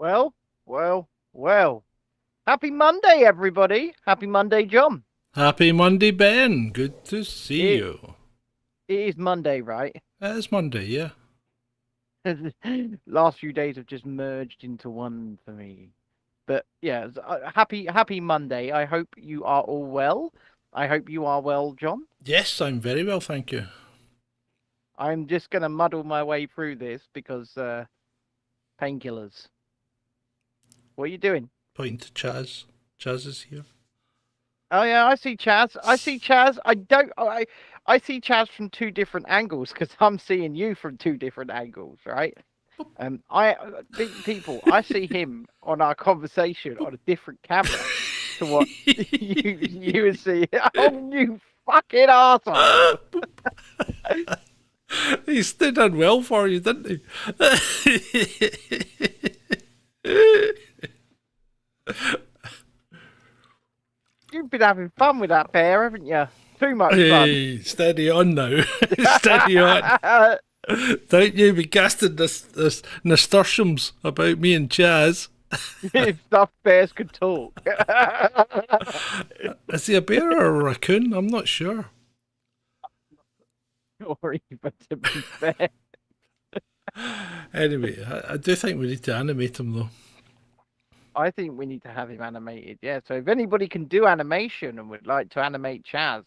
Well, well. Happy Monday, everybody. Happy Monday, John. Happy Monday, Ben. Good to see It, you. it is Monday, right? It's Monday, yeah. Last few days have just merged into one for me. But yeah, happy Monday. I hope you are all well. I hope you are well, John. Yes, I'm very well, thank you. I'm just gonna muddle my way through this because painkillers. What are you doing? Pointing to Chaz. Chaz is here. Oh yeah, I see Chaz. I see Chaz. I see Chaz from two different angles because I'm seeing you from two different angles, right? People, I see him on our conversation on a different camera to what you see. Oh, you fucking arsehole. He stood on well for you, didn't he? You've been having fun with that pair, haven't you? Too much fun. Hey, steady on now. Steady on. Don't you be casting this nasturtiums about me and Chaz. If stuffed bears could talk. Is he a bear or a raccoon? I'm not sure. Or even to be fair. Anyway, I do think we need to animate him though. I think we need to have him animated. Yeah. So if anybody can do animation and would like to animate Chaz,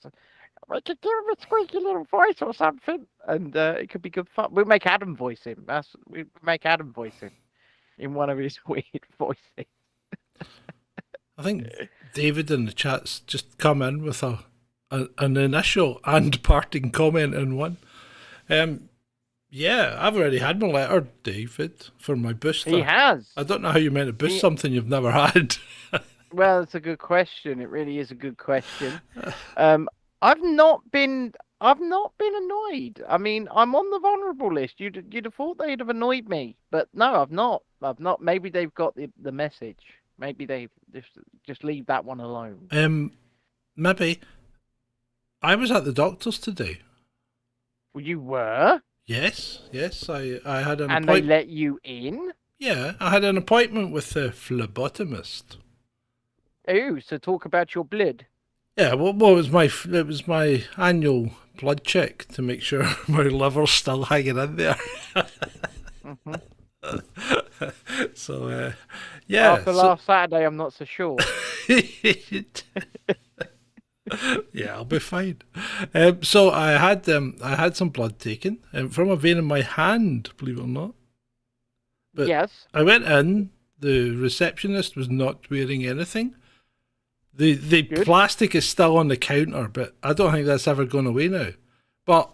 we could give him a squeaky little voice or something, and it could be good fun. We'll make Adam voice him. We make Adam voice him in one of his weird voices. I think David in the chat's just come in with an initial and parting comment in one. Yeah, I've already had my letter, David, for my booster. He has. I don't know how you meant to boost something you've never had. Well, it's a good question. It really is a good question. I've not been annoyed. I mean, I'm on the vulnerable list. You'd have thought they'd have annoyed me, but no, I've not. Maybe they've got the message. Maybe they just leave that one alone. Maybe. I was at the doctor's today. Well, you were? Yes. I had an and appointment. They let you in? Yeah, I had an appointment with the phlebotomist. Oh, so talk about your blood. Yeah, well, it was my annual blood check to make sure my liver's still hanging in there. Mm-hmm. So, yeah. After last Saturday, I'm not so sure. Yeah, I'll be fine. So I had some blood taken from a vein in my hand, believe it or not. But yes. I went in. The receptionist was not wearing anything. The plastic is still on the counter, but I don't think that's ever gone away now. But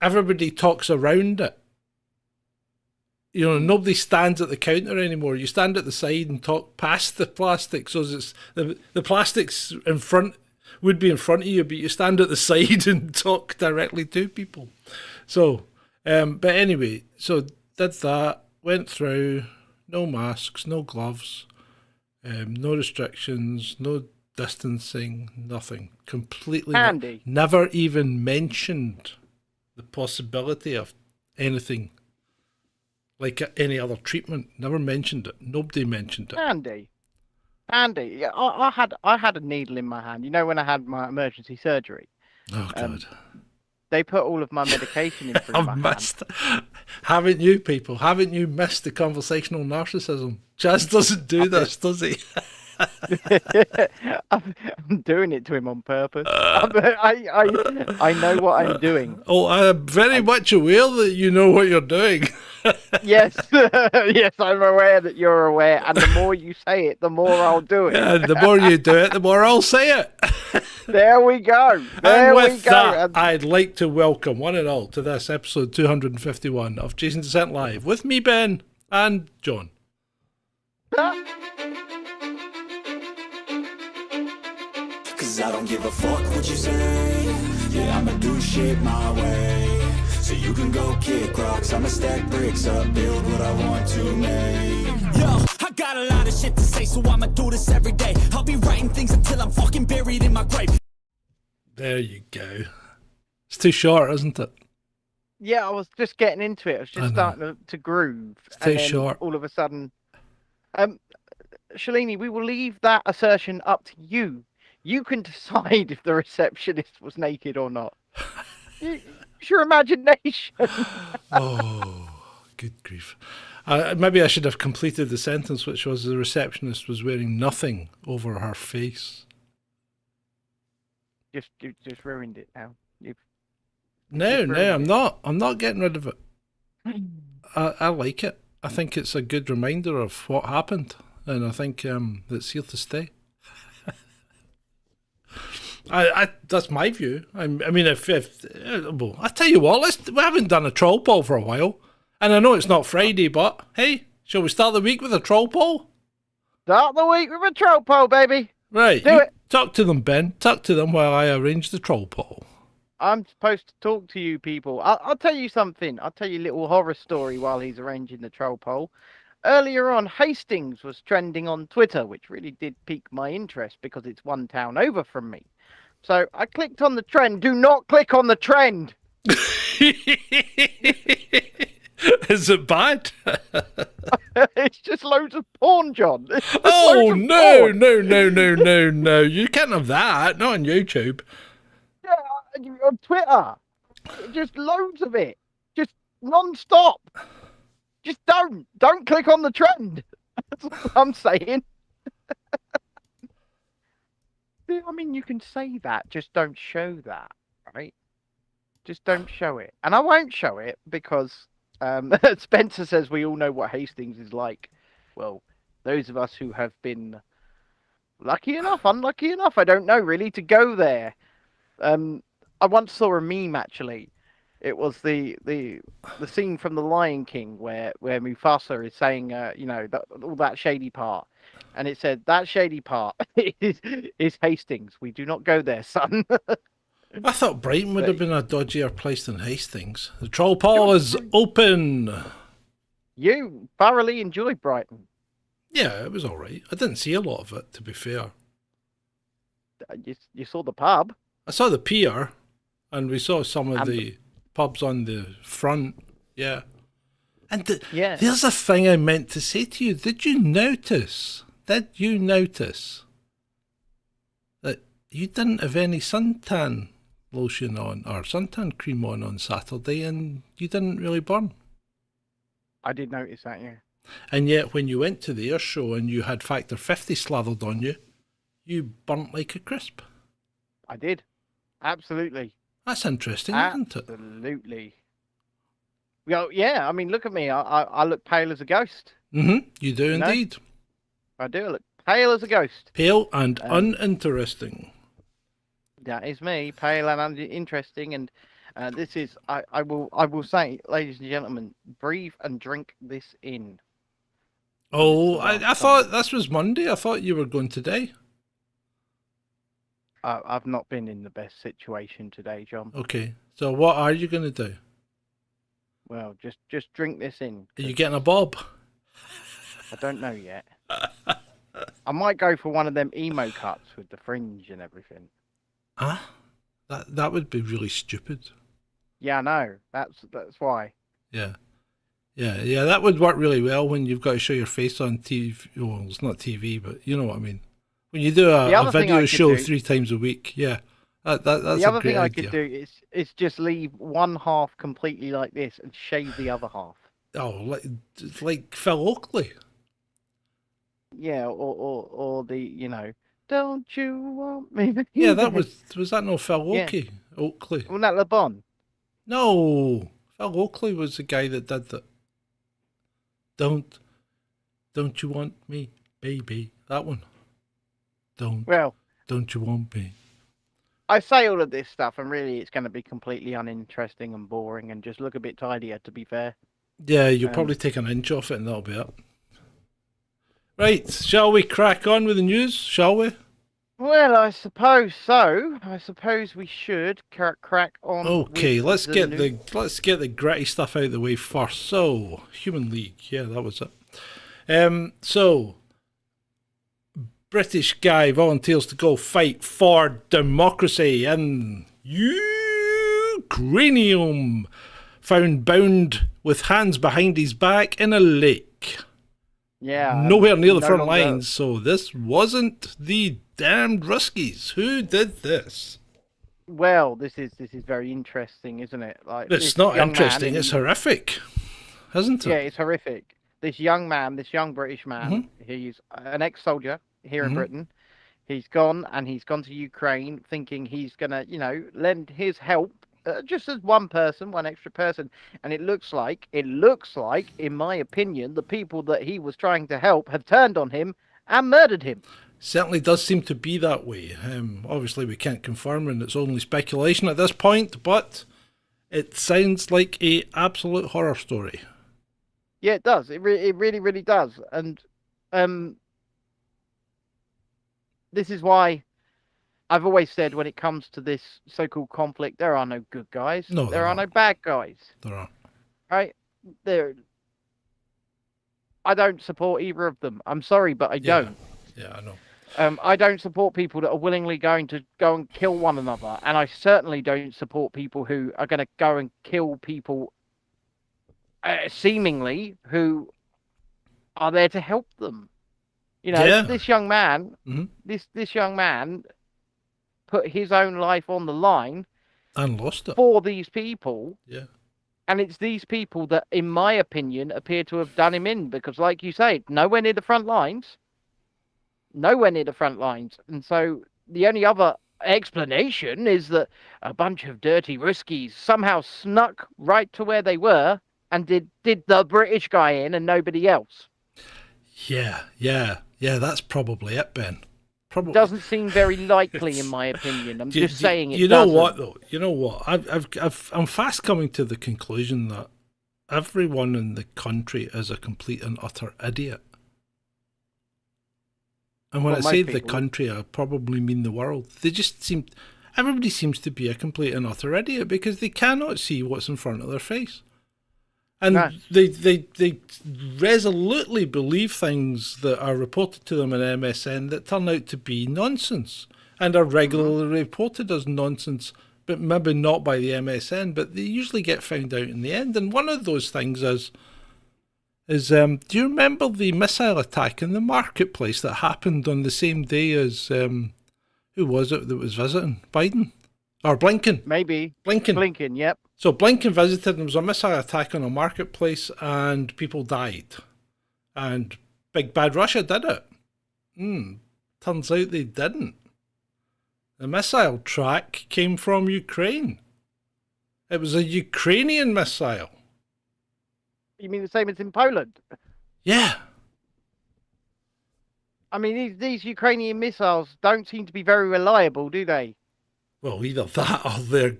everybody talks around it. You know, nobody stands at the counter anymore. You stand at the side and talk past the plastic. So it's the plastic's in front, would be in front of you, but you stand at the side and talk directly to people. So, but anyway, so did that, went through, no masks, no gloves, no restrictions, no distancing, nothing. Completely handy. Never even mentioned the possibility of anything like any other treatment. Never mentioned it. Nobody mentioned it. Handy. Yeah, I had a needle in my hand. You know, when I had my emergency surgery. Oh God. They put all of my medication in through my hand. Haven't you, people? Haven't you missed the conversational narcissism? Chaz doesn't do this, does he? I'm doing it to him on purpose. I know what I'm doing. Oh, I'm very much aware that you know what you're doing. Yes, yes, I'm aware that you're aware, and the more you say it, the more I'll do it. And the more you do it, the more I'll say it. There we go. And with that, I'd like to welcome one and all to this episode 251 of Chasing Dissent Live with me, Ben, and John. Cause I don't give a fuck what you say. Yeah, I'ma do shit my way. So you can go kick rocks, I'ma stack bricks up, build what I want to make. Yo, I got a lot of shit to say, so I'ma do this every day. I'll be writing things until I'm fucking buried in my grave. There you go. It's too short, isn't it? Yeah, I was just getting into it. I was just starting to groove. It's too short. All of a sudden, Um, Shalini, we will leave that assertion up to you. You can decide if the receptionist was naked or not. Use your imagination. Oh, good grief. Maybe I should have completed the sentence, which was the receptionist was wearing nothing over her face. You just ruined it now. No, ruined I'm it. not. I'm not getting rid of it. I like it. I think it's a good reminder of what happened, and I think it's here to stay. That's my view. I mean, if well, I tell you what, we haven't done a troll poll for a while, and I know it's not Friday, but hey, shall we start the week with a troll poll? Start the week with a troll poll, baby. Right, Do it. Talk to them, Ben. Talk to them while I arrange the troll poll. I'm supposed to talk to you people. I'll tell you something. I'll tell you a little horror story while he's arranging the troll poll. Earlier on, Hastings was trending on Twitter, which really did pique my interest because it's one town over from me. So I clicked on the trend. Do not click on the trend. Is it bad? It's just loads of porn, John. Oh, no. You can't have that. Not on YouTube. Yeah, on Twitter. Just loads of it. Just non-stop. Just don't click on the trend. That's what I'm saying. I mean, you can say that, just don't show that, right? Just don't show it. And I won't show it because Spencer says we all know what Hastings is like. Well, those of us who have been lucky enough, unlucky enough, I don't know really, to go there. I once saw a meme actually. It was the scene from The Lion King where Mufasa is saying, all that shady part. And it said, that shady part is Hastings. We do not go there, son. I thought Brighton would have been a dodgier place than Hastings. The troll poll is open. You thoroughly enjoyed Brighton. Yeah, it was all right. I didn't see a lot of it, to be fair. You saw the pub. I saw the pier, and we saw some of the pubs on the front. Yeah. And there's a thing I meant to say to you. Did you notice that you didn't have any suntan lotion on or suntan cream on Saturday, and you didn't really burn? I did notice that, yeah. And yet when you went to the air show and you had Factor 50 slathered on you, you burnt like a crisp. I did. Absolutely. That's interesting, isn't it? Absolutely. Well, yeah, I mean, look at me. I look pale as a ghost. Mm-hmm. You do indeed. I do. I look pale as a ghost. Pale and uninteresting. That is me, pale and uninteresting. And this is, I will say, ladies and gentlemen, breathe and drink this in. Oh, I thought this was Monday. I thought you were going today. I've not been in the best situation today, John. Okay, so what are you going to do? Well, just drink this in. Are you getting a bob? I don't know yet. I might go for one of them emo cuts with the fringe and everything. Huh? That would be really stupid. Yeah, I know. That's why. Yeah. That would work really well when you've got to show your face on TV. Well, it's not TV, but you know what I mean. When you do a video show 3 times a week, yeah, that's a great idea. The other thing I could do is just leave one half completely like this and shave the other half. Oh, like Phil Oakley. Yeah, or the don't you want me? Yeah, that was that no Phil Oakley? Yeah. Oakley. Wasn't that Le Bon? No, Phil Oakley was the guy that did that. Don't you want me, baby? That one. Don't you want me? I say all of this stuff, and really, it's going to be completely uninteresting and boring, and just look a bit tidier. To be fair. Yeah, you'll probably take an inch off it, and that'll be it. Right, shall we crack on with the news? Shall we? Well, I suppose so. I suppose we should crack on. Okay, let's get the gritty stuff out of the way first. So, Human League, yeah, that was it. So, British guy volunteers to go fight for democracy in Ukrainium, found bound with hands behind his back in a lake. Yeah. Nowhere near the no front longer- lines, so this wasn't the damned Ruskies. Who did this? Well, this is very interesting, isn't it? Like It's this not young interesting, man it's horrific, isn't it? Yeah, it's horrific. This young man, this young British man, he's an ex-soldier here in Britain. He's gone to Ukraine thinking he's going to, lend his help just as one person, one extra person. And it looks like, in my opinion, the people that he was trying to help have turned on him and murdered him. Certainly does seem to be that way. Obviously, we can't confirm, and it's only speculation at this point, but it sounds like a absolute horror story. Yeah, it does. It really, really does. And this is why I've always said when it comes to this so-called conflict, there are no good guys. No, there are no bad guys. There are. Right? I don't support either of them. I'm sorry, but I don't. Yeah, I know. I don't support people that are willingly going to go and kill one another. And I certainly don't support people who are going to go and kill people seemingly who are there to help them. This young man, this young man put his own life on the line and lost it for these people. Yeah. And it's these people that, in my opinion, appear to have done him in because, like you say, nowhere near the front lines. Nowhere near the front lines. And so the only other explanation is that a bunch of dirty Ruskies somehow snuck right to where they were and did the British guy in and nobody else. Yeah, that's probably it, Ben. Probably doesn't seem very likely, in my opinion. I'm just saying it. You know what, though? You know what? I'm fast coming to the conclusion that everyone in the country is a complete and utter idiot. And when I say the country, I probably mean the world. Everybody seems to be a complete and utter idiot because they cannot see what's in front of their face. And they resolutely believe things that are reported to them in MSN that turn out to be nonsense and are regularly reported as nonsense, but maybe not by the MSN, but they usually get found out in the end. And one of those things is do you remember the missile attack in the marketplace that happened on the same day as, who was it that was visiting? Biden? Or Blinken? Maybe. Blinken, yep. So Blinken visited and there was a missile attack on a marketplace and people died. And Big Bad Russia did it. Turns out they didn't. The missile track came from Ukraine. It was a Ukrainian missile. You mean the same as in Poland? Yeah. I mean, these Ukrainian missiles don't seem to be very reliable, do they? Well, either that or they're...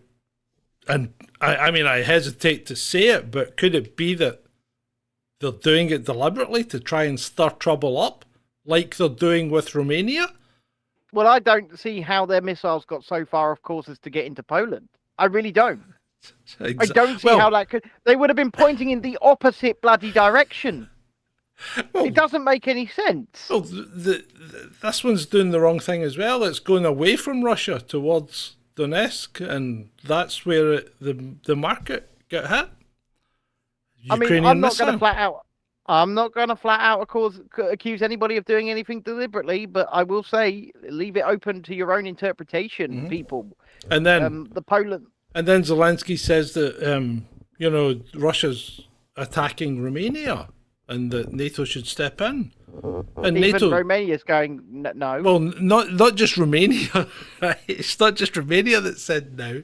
And I mean, I hesitate to say it, but could it be that they're doing it deliberately to try and stir trouble up, like they're doing with Romania? Well, I don't see how their missiles got so far off course as to get into Poland. I really don't. I don't see how that could... They would have been pointing in the opposite bloody direction. Well, it doesn't make any sense. Well, this one's doing the wrong thing as well. It's going away from Russia towards Donetsk, and that's where the market got hit. Ukrainian I'm not going to flat out accuse anybody of doing anything deliberately, but I will say leave it open to your own interpretation, people. And then And then Zelensky says that Russia's attacking Romania and that NATO should step in. And even Romania's going no. Well, not just Romania. Right? It's not just Romania that said no.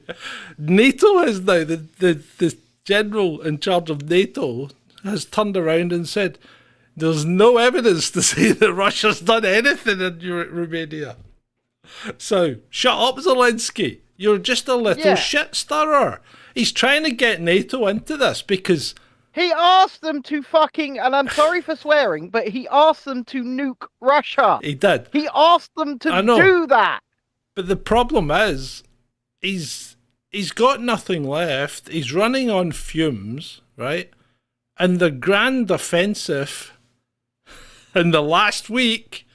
NATO has now the general in charge of NATO has turned around and said there's no evidence to say that Russia's done anything in Romania. So shut up, Zelensky. You're just a little shit stirrer. He's trying to get NATO into this because he asked them to fucking, and I'm sorry for swearing, but he asked them to nuke Russia. He did. He asked them to do that. But the problem is, he's got nothing left. He's running on fumes, right? And the grand offensive in the last week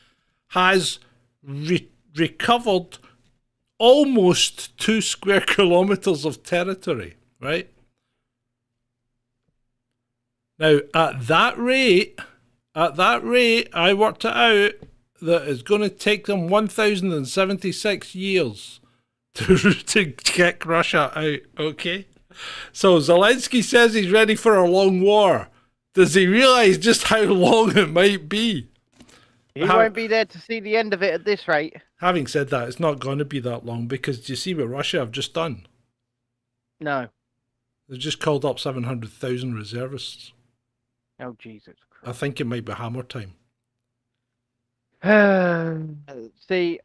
has recovered almost 2 square kilometers of territory, right? Now, at that rate, At that rate, I worked it out that it's going to take them 1,076 years to kick Russia out, okay? So Zelensky says he's ready for a long war. Does he realise just how long it might be? He won't be there to see the end of it at this rate. Having said that, it's not going to be that long because do you see what Russia have just done? No. They've just called up 700,000 reservists. Oh, Jesus Christ. I think it might be hammer time. See,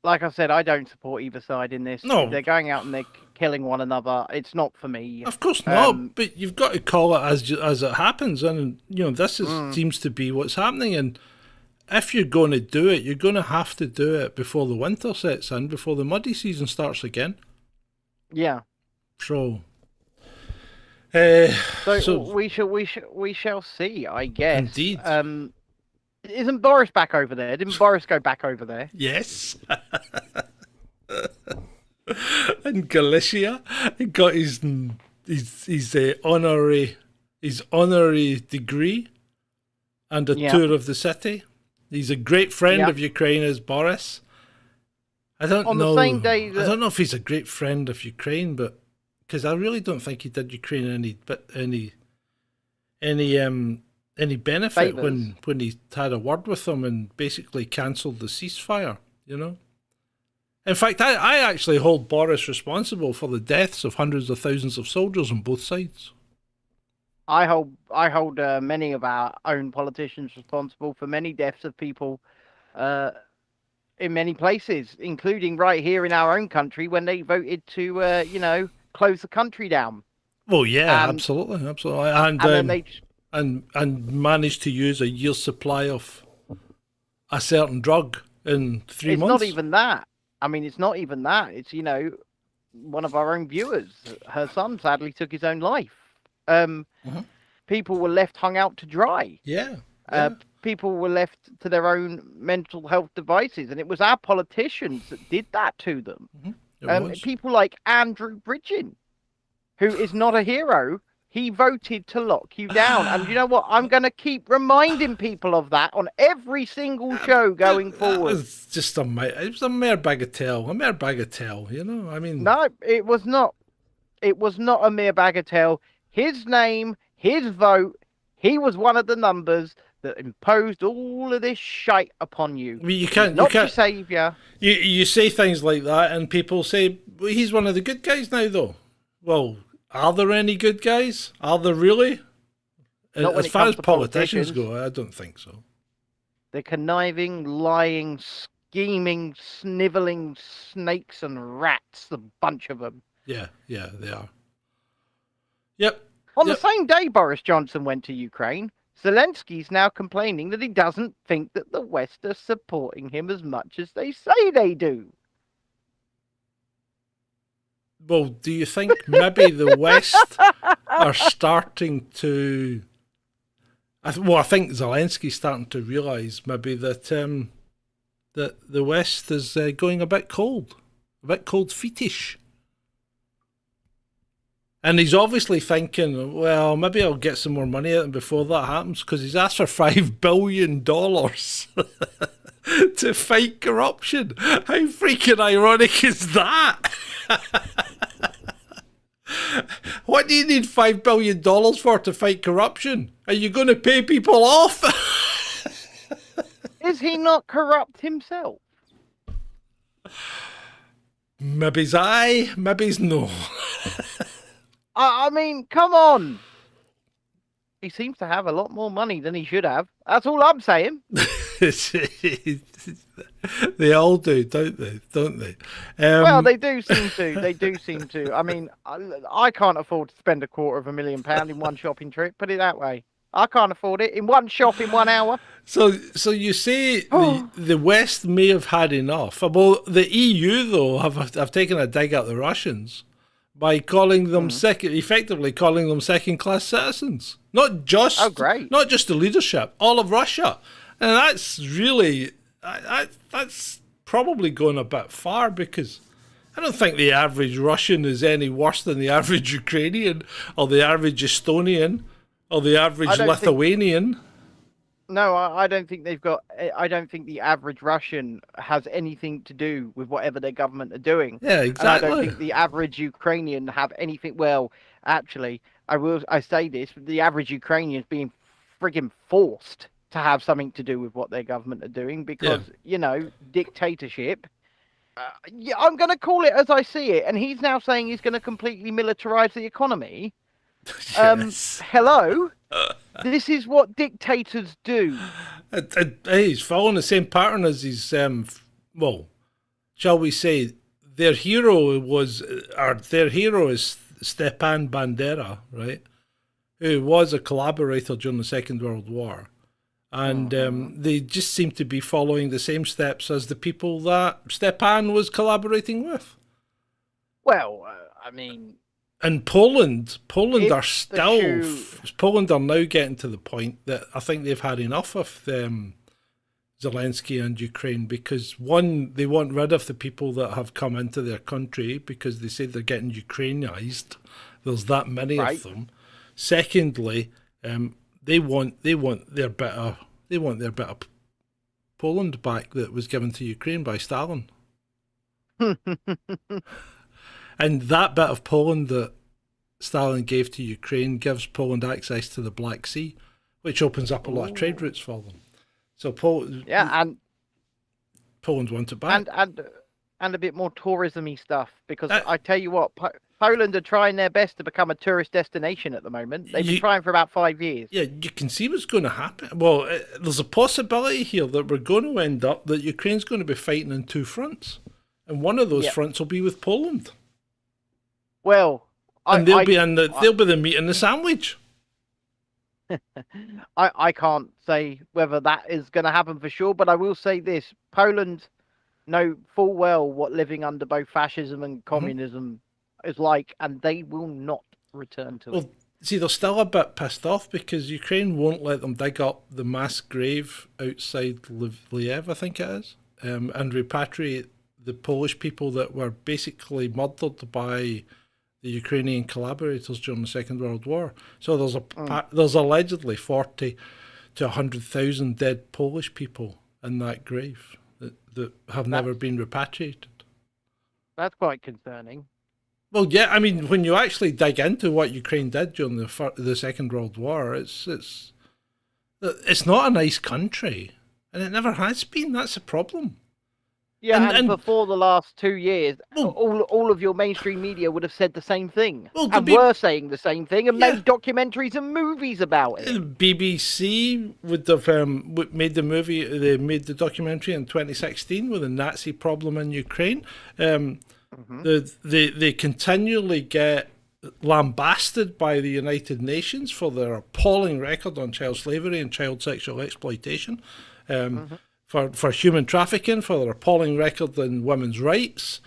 like I said, I don't support either side in this. No. If they're going out and they're killing one another, it's not for me. Of course not, but you've got to call it as it happens, and this seems to be what's happening. And if you're going to do it, you're going to have to do it before the winter sets in, before the muddy season starts again. Yeah. So we shall see, I guess. Indeed. Isn't Boris back over there? Didn't Boris go back over there? Yes. In Galicia, he got his honorary degree and a tour of the city. He's a great friend of Ukraine, is Boris. I don't know. The same day I don't know if he's a great friend of Ukraine, but because I really don't think he did Ukraine any benefit when he had a word with them and basically cancelled the ceasefire. In fact, I actually hold Boris responsible for the deaths of hundreds of thousands of soldiers on both sides. I hold many of our own politicians responsible for many deaths of people in many places, including right here in our own country when they voted to, close the country down. Well, yeah, absolutely. And then they and managed to use a year's supply of a certain drug in 3 months. It's not even that. I mean, it's not even that. It's, one of our own viewers, her son sadly took his own life. People were left hung out to dry. Yeah. People were left to their own mental health devices. And it was our politicians that did that to them. People like Andrew Bridgen, who is not a hero. He voted to lock you down. And you know what? I'm going to keep reminding people of that on every single show going forward. It's just it was a mere bagatelle. I mean... No, it was not. It was not a mere bagatelle. His name, his vote, he was one of the numbers that imposed all of this shite upon you. I mean, you can't... Not your saviour. You say things like that and people say, well, he's one of the good guys now, though. Well... Are there any good guys? Are there really? As far as politicians go, I don't think so. They're conniving, lying, scheming, snivelling snakes and rats, the bunch of them. Yeah, they are. Yep. On the same day Boris Johnson went to Ukraine, Zelensky's now complaining that he doesn't think that the West are supporting him as much as they say they do. Well, do you think maybe the West are starting to... I think Zelensky's starting to realise maybe that that the West is going a bit cold feetish. And he's obviously thinking, well, maybe I'll get some more money out of him before that happens, because he's asked for $5 billion to fight corruption. How freaking ironic is that? What do you need $5 billion for to fight corruption? Are you going to pay people off? Is he not corrupt himself? Maybe's aye, maybe's no. I mean, come on. He seems to have a lot more money than he should have. That's all I'm saying. They all do, don't they? Well, they do seem to. I mean, I can't afford to spend £250,000 in one shopping trip. Put it that way. I can't afford it in one shop in 1 hour. So you say the West may have had enough. Well, the EU though have taken a dig at the Russians by calling them effectively calling them second-class citizens. Not just the leadership, all of Russia. And that's really, that's probably going a bit far, because I don't think the average Russian is any worse than the average Ukrainian or the average Estonian Or the average Lithuanian. No, I don't think they've got. I don't think the average Russian has anything to do with whatever their government are doing. Yeah, exactly. And I don't think the average Ukrainian have anything. Well, actually, I say this: the average Ukrainian is being frigging forced to have something to do with what their government are doing because dictatorship. Yeah, I'm going to call it as I see it, and he's now saying he's going to completely militarize the economy. Yes. Hello. This is what dictators do. He's following the same pattern as his, well, shall we say, their hero is Stepan Bandera, right? Who was a collaborator during the Second World War. And they just seem to be following the same steps as the people that Stepan was collaborating with. Well, I mean... And Poland are now getting to the point that I think they've had enough of Zelensky and Ukraine because one, they want rid of the people that have come into their country because they say they're getting Ukrainized. There's that many of them. Secondly, they want their bit of Poland back that was given to Ukraine by Stalin. And that bit of Poland that Stalin gave to Ukraine gives Poland access to the Black Sea, which opens up a lot of trade routes for them. So Poland wants it back. And a bit more tourism-y stuff, because I tell you what, Poland are trying their best to become a tourist destination at the moment. They've been trying for about 5 years. Yeah, you can see what's going to happen. Well, there's a possibility here that we're going to end up that Ukraine's going to be fighting on two fronts. And one of those fronts will be with Poland. Well, they'll be the meat in the sandwich. I can't say whether that is going to happen for sure, but I will say this: Poland know full well what living under both fascism and communism is like, and they will not return to it. See, they're still a bit pissed off because Ukraine won't let them dig up the mass grave outside Lviv, I think it is, and repatriate the Polish people that were basically murdered by the Ukrainian collaborators during the Second World War. So there's allegedly 40 to 100,000 dead Polish people in that grave that have never been repatriated. That's quite concerning. Well, yeah, I mean, when you actually dig into what Ukraine did during the Second World War, it's not a nice country, and it never has been. That's a problem. Yeah, and before the last 2 years, all of your mainstream media would have said the same thing, were saying the same thing, and made documentaries and movies about it. BBC would have made the movie. They made the documentary in 2016 with the Nazi problem in Ukraine. They continually get lambasted by the United Nations for their appalling record on child slavery and child sexual exploitation. For human trafficking, for their appalling record in women's rights.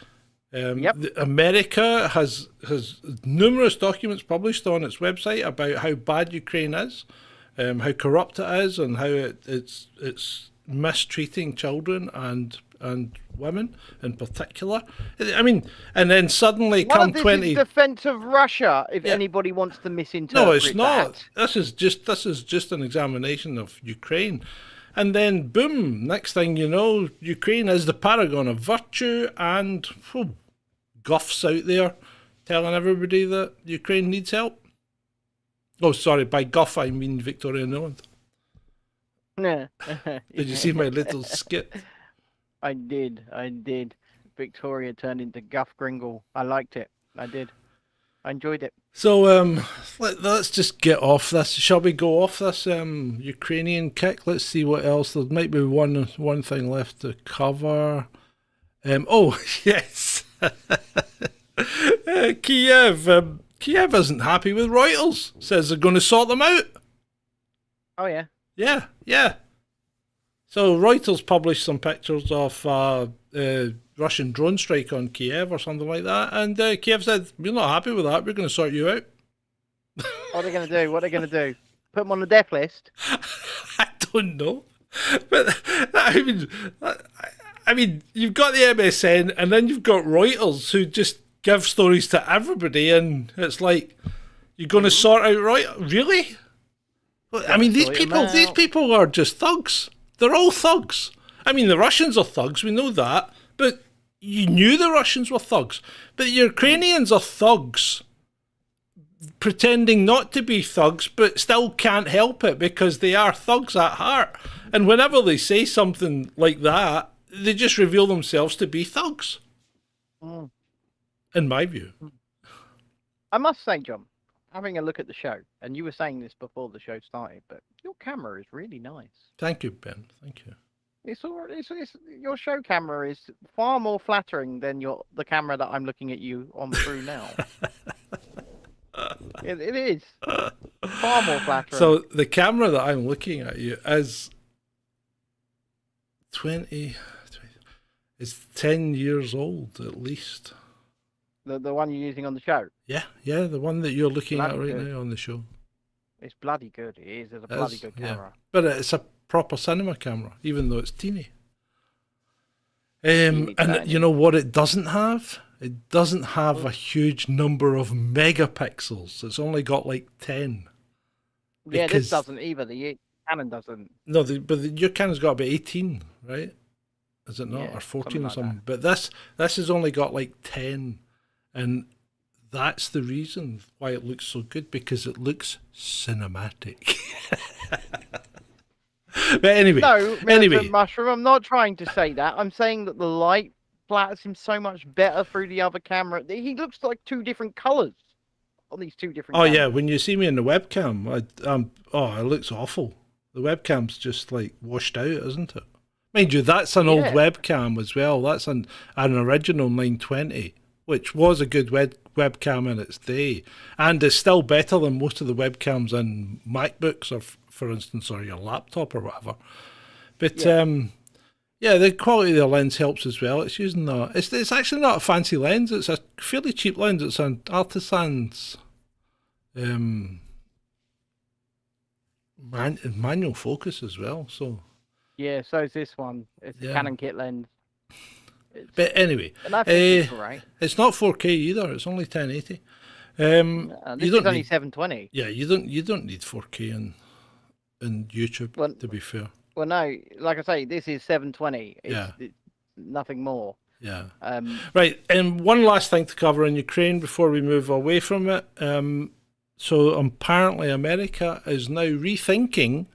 America has numerous documents published on its website about how bad Ukraine is, how corrupt it is, and how it's mistreating children and women in particular. I mean, and then suddenly come 20... is defense of Russia, if anybody wants to misinterpret. No, it's not. This is just an examination of Ukraine. And then, boom, next thing you know, Ukraine is the paragon of virtue, and guffs out there telling everybody that Ukraine needs help. Oh, sorry, by guff I mean Victoria Nuland. Did you see my little skit? I did. Victoria turned into Guff Gringle. I liked it. I did. I enjoyed it. So let's just get off this. Shall we go off this Ukrainian kick? Let's see what else. There might be one thing left to cover. Oh yes, Kiev isn't happy with Reuters. Says they're going to sort them out. Oh yeah. Yeah. So Reuters published some pictures of Russian drone strike on Kiev or something like that, and Kiev said, "We're not happy with that. We're going to sort you out." What are they going to do? Put them on the death list? I don't know, but I mean, you've got the MSN, and then you've got Reuters, who just give stories to everybody, and it's like, you're going to sort out Reuters? Really? I mean, these people are just thugs. They're all thugs. I mean, the Russians are thugs, we know that, but you knew the Russians were thugs. But the Ukrainians are thugs, pretending not to be thugs, but still can't help it because they are thugs at heart. And whenever they say something like that, they just reveal themselves to be thugs. In my view. I must say, John, having a look at the show, and you were saying this before the show started, but your camera is really nice. Thank you, Ben. Thank you. It's your show camera is far more flattering than the camera that I'm looking at you on through now. It is far more flattering. So the camera that I'm looking at you is 20 is 10 years old at least. The one you're using on the show? Yeah, the one that you're looking at right now on the show. It's bloody good. It is. It's a bloody good camera. But it's a proper cinema camera, even though it's teeny. And you know what it doesn't have? It doesn't have a huge number of megapixels. It's only got like 10. Yeah, this doesn't either. The Canon doesn't. No, but your Canon's got about 18, right? Is it not? Yeah, or 14 or something? Like but this has only got like 10. And that's the reason why it looks so good, because it looks cinematic. But anyway, Mushroom, I'm not trying to say that. I'm saying that the light flatters him so much better through the other camera. He looks like two different colours on these two different cameras. Yeah, when you see me in the webcam, it looks awful. The webcam's just like washed out, isn't it? Mind you, that's an old webcam as well. That's an original 920, which was a good webcam in its day, and is still better than most of the webcams in MacBooks, or for instance, or your laptop or whatever. But the quality of the lens helps as well. It's using it's actually not a fancy lens. It's a fairly cheap lens. It's an artisan's manual focus as well. So yeah, so is this one. It's a Canon kit lens. But anyway, and I think it's right. It's not 4K either. It's only 1080. This is only 720. Yeah, you don't need 4K in YouTube, to be fair. Well, no, like I say, this is 720. It's nothing more. Yeah. Right, and one last thing to cover in Ukraine before we move away from it. So apparently America is now rethinking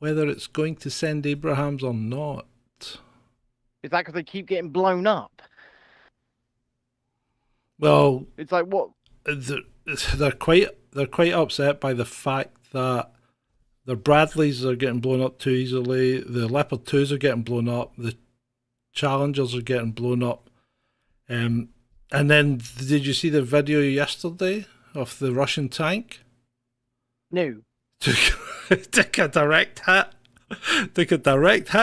whether it's going to send Abrahams or not. Is that because they keep getting blown up? Well, it's like what? They're quite upset by the fact that their Bradleys are getting blown up too easily. The Leopard 2s are getting blown up. The Challengers are getting blown up. And then, did you see the video yesterday of the Russian tank? No. Took a direct hit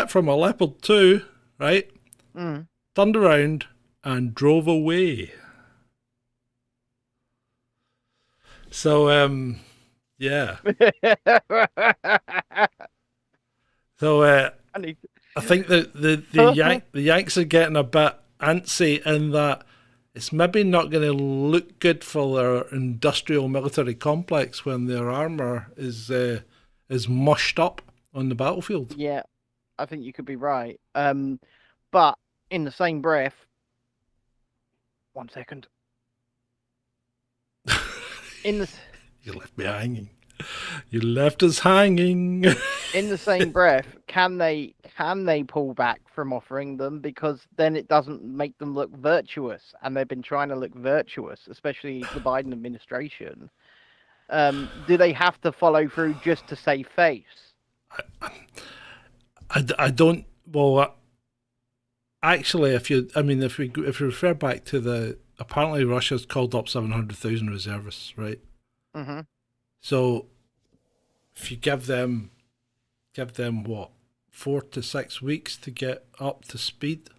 from a Leopard 2, right? Turned around and drove away. So, yeah. So, I think that the Yanks are getting a bit antsy in that it's maybe not going to look good for their industrial military complex when their armour is mushed up on the battlefield. Yeah, I think you could be right. But in the same breath, 1 second. You left me hanging. You left us hanging. In the same breath, can they pull back from offering them, because then it doesn't make them look virtuous, and they've been trying to look virtuous, especially the Biden administration. Do they have to follow through just to save face? I don't. Well, actually, if we refer back to apparently Russia's called up 700,000 reservists, right? Mm-hmm. So if you give them what, 4 to 6 weeks to get up to speed,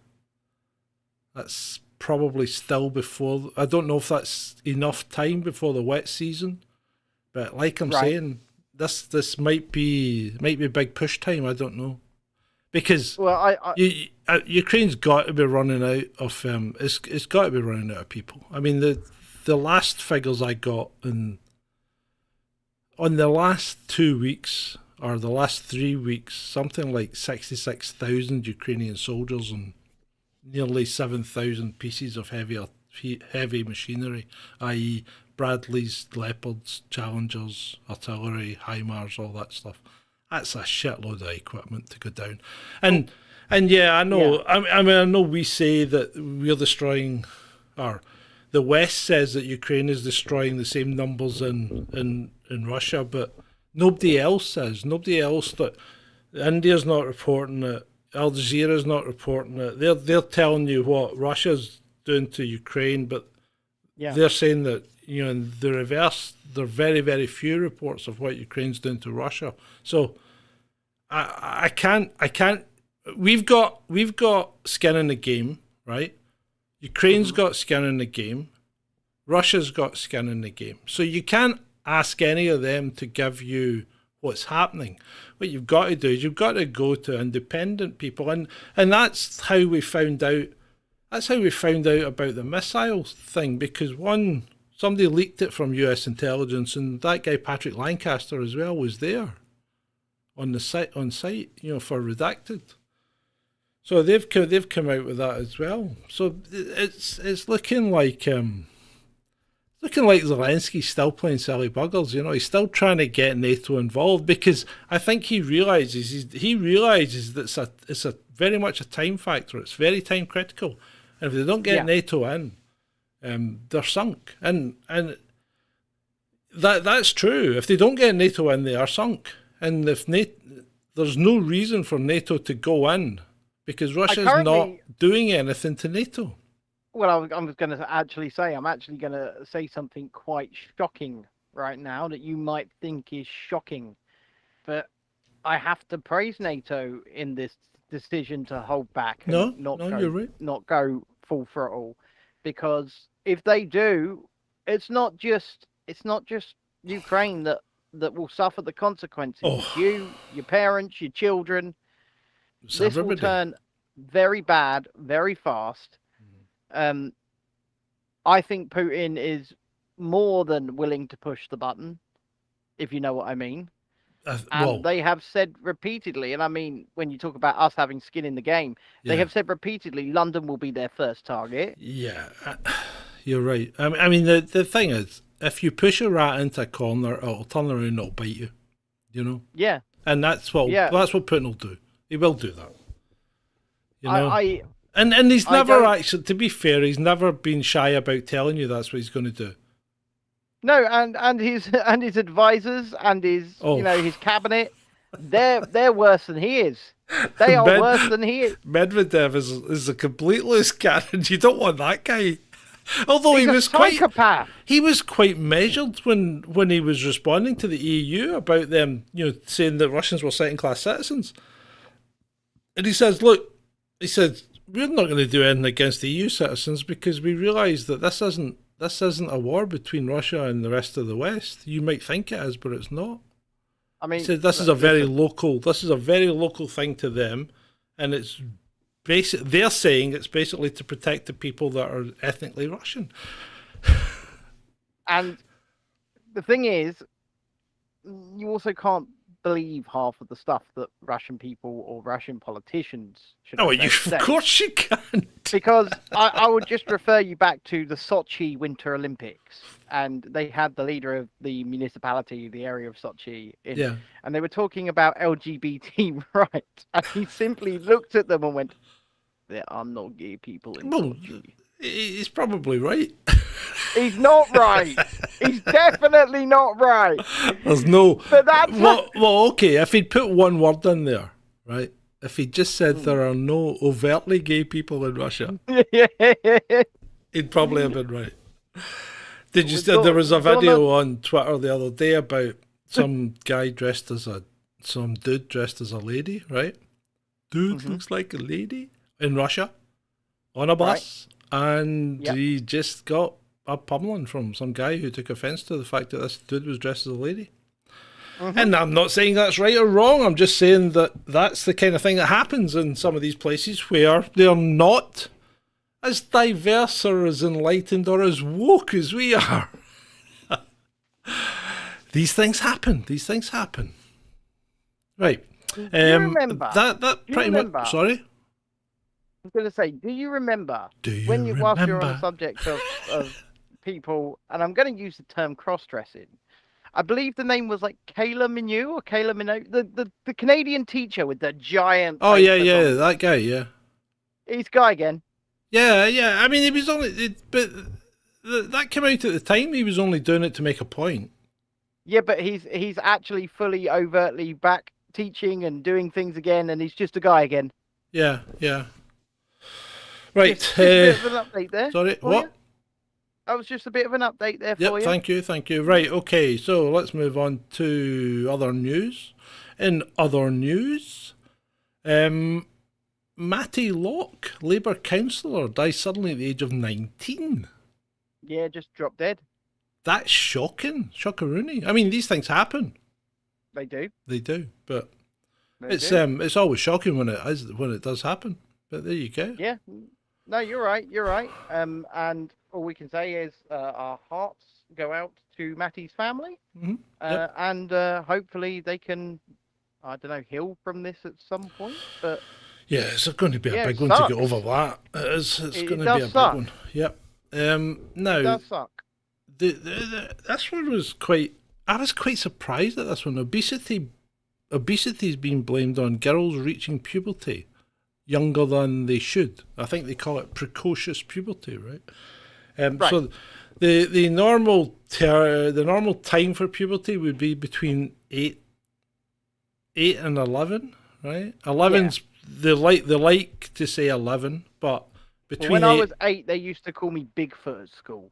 that's probably still before. I don't know if that's enough time before the wet season, but like I'm saying, this might be big push time. I don't know, because Ukraine's got to be running out of it's got to be running out of people. I mean, the last figures I got on the last 2 weeks, or the last 3 weeks, something like 66,000 Ukrainian soldiers and nearly 7,000 pieces of heavy machinery, i.e. Bradleys, Leopards, Challengers, artillery, HIMARS, all that stuff. That's a shitload of equipment to go down. And yeah, I know. Yeah. I mean, I know we say that we're destroying, or the West says that Ukraine is destroying the same numbers in Russia, but nobody else says. Nobody else, that India's not reporting it. Al Jazeera's not reporting it. They're telling you what Russia's doing to Ukraine, but they're saying that, you know, in the reverse, there are very, very few reports of what Ukraine's doing to Russia. So I can't. We've got skin in the game, right? Ukraine's got skin in the game. Russia's got skin in the game. So you can't ask any of them to give you what's happening. What you've got to do is you've got to go to independent people, and that's how we found out. That's how we found out about the missile thing, because somebody leaked it from US intelligence, and that guy Patrick Lancaster as well was there on site, you know, for redacted. So they've come out with that as well. So it's looking like Zelensky's still playing silly buggers. You know, he's still trying to get NATO involved, because I think he realizes that it's a very much a time factor. It's very time critical, and if they don't get NATO in, they're sunk. And that's true. If they don't get NATO in, they are sunk. And if there's no reason for NATO to go in, because Russia's not doing anything to NATO. Well, I'm going to actually say, I'm actually going to say something quite shocking right now that you might think is shocking. But I have to praise NATO in this decision to hold back and not go full throttle. Because if they do, it's not just Ukraine that will suffer the consequences. You, your parents, your children. This will turn very bad, very fast. I think Putin is more than willing to push the button, if you know what I mean. And they have said repeatedly, and I mean, when you talk about us having skin in the game, they have said repeatedly, London will be their first target. Yeah, you're right. I mean, the thing is, if you push a rat into a corner, it'll turn around and it'll bite you. You know? Yeah. And that's what Putin will do. He will do that. You know? And he's never actually, to be fair, he's never been shy about telling you that's what he's going to do. No, and his advisors and his his cabinet, they're worse than he is. They are worse than he is. Medvedev is a complete loose cannon. You don't want that guy. Although he was quite measured when he was responding to the EU about them, you know, saying that Russians were second-class citizens. And he says, look, we're not going to do anything against the EU citizens because we realise that this isn't a war between Russia and the rest of the West. You might think it is, but it's not. I mean, he said this is a very local thing to them, and it's they're saying it's basically to protect the people that are ethnically Russian. And the thing is, you also can't believe half of the stuff that Russian people or Russian politicians should say. Of course you can't. Because I would just refer you back to the Sochi Winter Olympics, and they had the leader of the municipality, the area of Sochi, and they were talking about LGBT rights, and he simply looked at them and went, "There are no gay people in Sochi." He's probably right. He's not right. He's definitely not right. There's no. But that's okay. If he'd put one word in there, right? If he just said there are no overtly gay people in Russia, he'd probably have been right. Did you see? There was a video on Twitter the other day about some dude dressed as a lady, right? Dude looks like a lady in Russia on a bus. Right. And he just got a pummeling from some guy who took offence to the fact that this dude was dressed as a lady. And I'm not saying that's right or wrong. I'm just saying that that's the kind of thing that happens in some of these places where they're not as diverse or as enlightened or as woke as we are. These things happen. These things happen. Right. Do you remember? That Do you pretty remember? much. Sorry. I was going to say, do you remember whilst you're on the subject of people, and I'm going to use the term cross-dressing, I believe the name was like Kayla Minogue or Kayla Minogue, the Canadian teacher with the giant. Oh yeah, that guy, yeah. He's Guy again. Yeah. I mean, he was only, but that came out at the time. He was only doing it to make a point. Yeah, but he's actually fully overtly back teaching and doing things again, and he's just a guy again. Yeah. Right. Just a bit of an update there. Sorry, what? You? That was just a bit of an update there for you. Thank you. Right, okay, so let's move on to other news. In other news, Matty Locke, Labour councillor, dies suddenly at the age of 19. Yeah, just dropped dead. That's shocking. Shockaroony. I mean, these things happen. They do. They do, but it's always shocking when it does happen. But there you go. Yeah. No, you're right. And all we can say is our hearts go out to Matty's family, and hopefully they can, I don't know, heal from this at some point. But yeah, it's going to be a big one to get over that. It's going to be a big one. Yep. Now it does suck. This one was I was quite surprised at this one. Obesity is being blamed on girls reaching puberty younger than they should. I think they call it precocious puberty, right? Right. So the normal time for puberty would be between 8 and 11, right? 11's they like to say 11, but between when I was 8, they used to call me Bigfoot at school.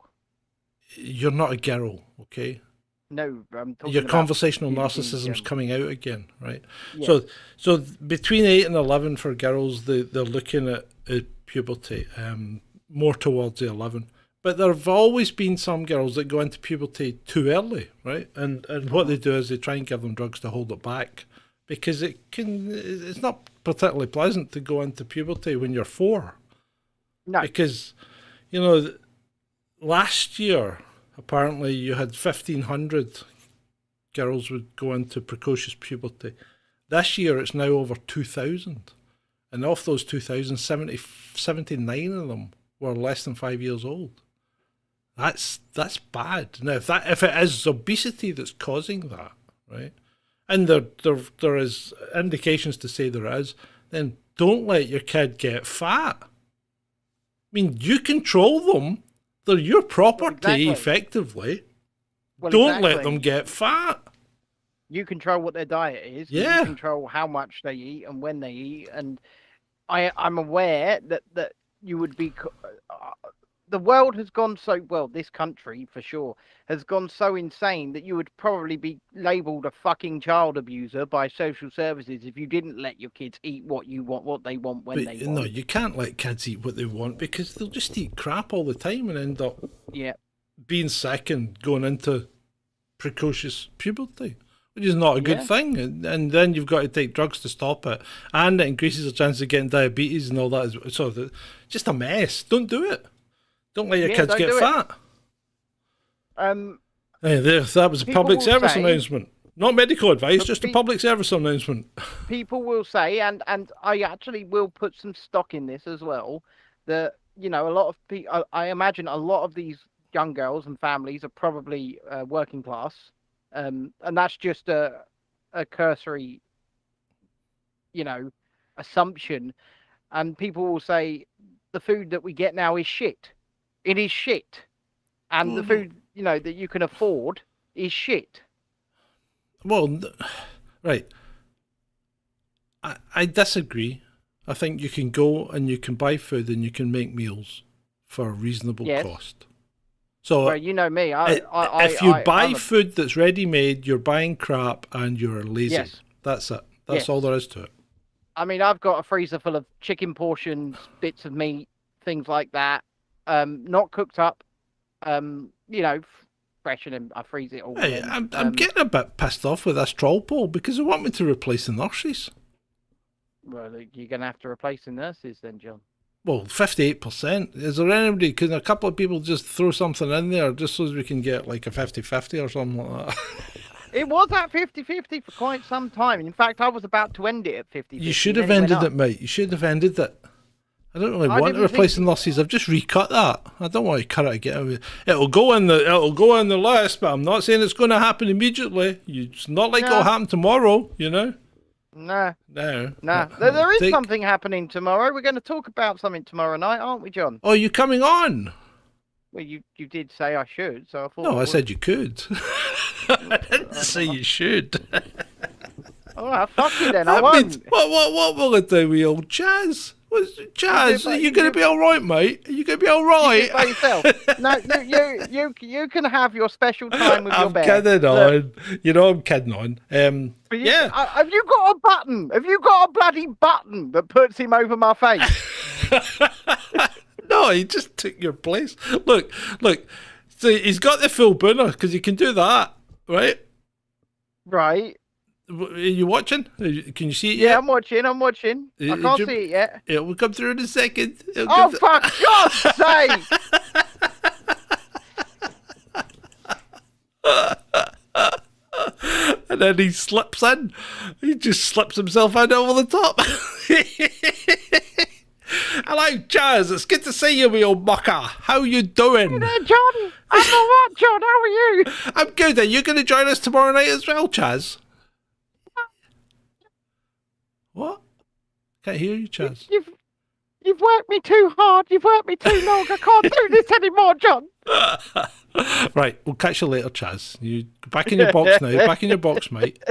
You're not a girl, okay? No, I'm talking your about conversational narcissism's coming out again, right? Yes. So between 8 and 11 for girls, they're looking at puberty, more towards the 11. But there have always been some girls that go into puberty too early, right? And what they do is they try and give them drugs to hold it back, because it's not particularly pleasant to go into puberty when you're 4. No. Because, last year, apparently you had 1,500 girls would go into precocious puberty. This year it's now over 2,000. And of those 2,000, 79 of them were less than 5 years old. That's bad. Now, if it is obesity that's causing that, right, and there is indications to say there is, then don't let your kid get fat. I mean, you control them. They're your property, effectively. Well, don't let them get fat. You control what their diet is. Yeah. You control how much they eat and when they eat. And I'm aware that you would be... the world has gone so... Well, this country, for sure, has gone so insane that you would probably be labelled a fucking child abuser by social services if you didn't let your kids eat what you want, what they want, when they want. No, you can't let kids eat what they want, because they'll just eat crap all the time and end up being sick and going into precocious puberty, which is not a good thing. And then you've got to take drugs to stop it, and it increases the chance of getting diabetes and all that. So just a mess. Don't do it. Don't let your kids get fat. Hey, that was a public service announcement. Not medical advice, just a public service announcement. People will say, and I actually will put some stock in this as well, that, a lot of people, I imagine a lot of these young girls and families are probably working class. And that's just a cursory, assumption. And people will say the food that we get now is shit. It is shit. And the food, that you can afford is shit. Well, right. I disagree. I think you can go and you can buy food and you can make meals for a reasonable cost. So, well, you know me. If you buy food that's ready-made, you're buying crap and you're lazy. Yes. That's it. That's all there is to it. I mean, I've got a freezer full of chicken portions, bits of meat, things like that. Not cooked up, fresh, and I freeze it all. Hey, I'm getting a bit pissed off with this troll poll because they want me to replace the nurses. Well, you're going to have to replace the nurses then, John. Well, 58%. Is there anybody, can a couple of people just throw something in there just so we can get like a 50-50 or something like that? It was at 50-50 for quite some time. In fact, I was about to end it at 50-50. You should have ended it, mate. You should have ended it. I don't really want to replace the nurses. I've just recut that. I don't want to cut it again. It'll go in the list, but I'm not saying it's going to happen immediately. It's not like it'll happen tomorrow, you know? No. No. There is something happening tomorrow. We're going to talk about something tomorrow night, aren't we, John? Oh, you coming on? Well, you did say I should, so I thought... No, I said you could. I didn't say you should. All right, fuck you then, I won't. What will it do with old Chaz? Chaz, are you going to be all right, mate? Are you going to be all right? By yourself. No, you can have your special time with your bear. I'm kidding on. You know I'm kidding on. Yeah. Have you got a button? Have you got a bloody button that puts him over my face? No, he just took your place. Look. So he's got the full booner because he can do that, right? Right. Are you watching? Can you see it yet? Yeah, I'm watching. I can't see it yet. It will come through in a second. Oh, for God's sake! And then he slips in. He just slips himself in over the top. Hello, Chaz. It's good to see you, me old mucker. How you doing? Hey there, John. I'm all right, John. How are you? I'm good. Are you going to join us tomorrow night as well, Chaz? What? Can't hear you, Chaz. You've worked me too hard. You've worked me too long. I can't do this anymore, John. Right, we'll catch you later, Chaz. You back in your box now. Back in your box, mate.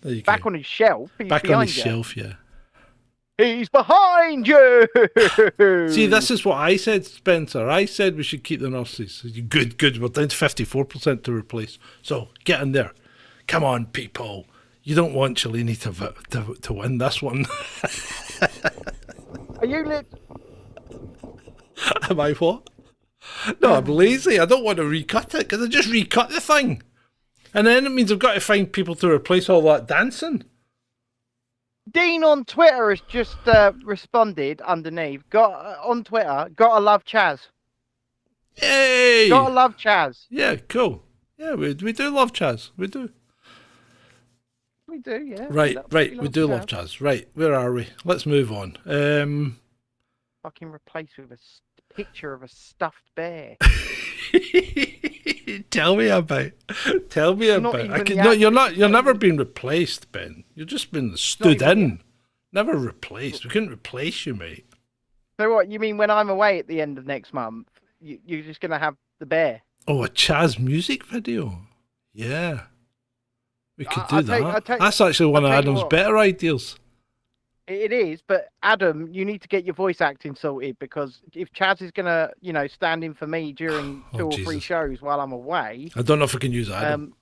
There you back go. On his shelf. He's back on his shelf, yeah. He's behind you. See, this is what I said, Spencer. I said we should keep the nurses. Good. We're down to 54% to replace. So get in there. Come on, people. You don't want Cellini to win this one. Are you lit? Am I what? No, I'm lazy. I don't want to recut it because I just recut the thing. And then it means I've got to find people to replace all that dancing. Dean on Twitter has just responded underneath. On Twitter, gotta love Chaz. Yay! Gotta love Chaz. Yeah, cool. Yeah, we do love Chaz. We do. We do, yeah. Right. We do love Chaz. Right, where are we? Let's move on. Fucking replace with a picture of a stuffed bear. Tell me about. You're never been replaced, Ben. You've just been stood in. Never replaced. We couldn't replace you, mate. So what? You mean when I'm away at the end of next month, you're just gonna have the bear? Oh, a Chaz music video. Yeah. We could do that. That's actually one of Adam's better ideas. It is, but Adam, you need to get your voice acting sorted because if Chaz is gonna, stand in for me during 2 or 3 shows while I'm away, I don't know if I can use Adam.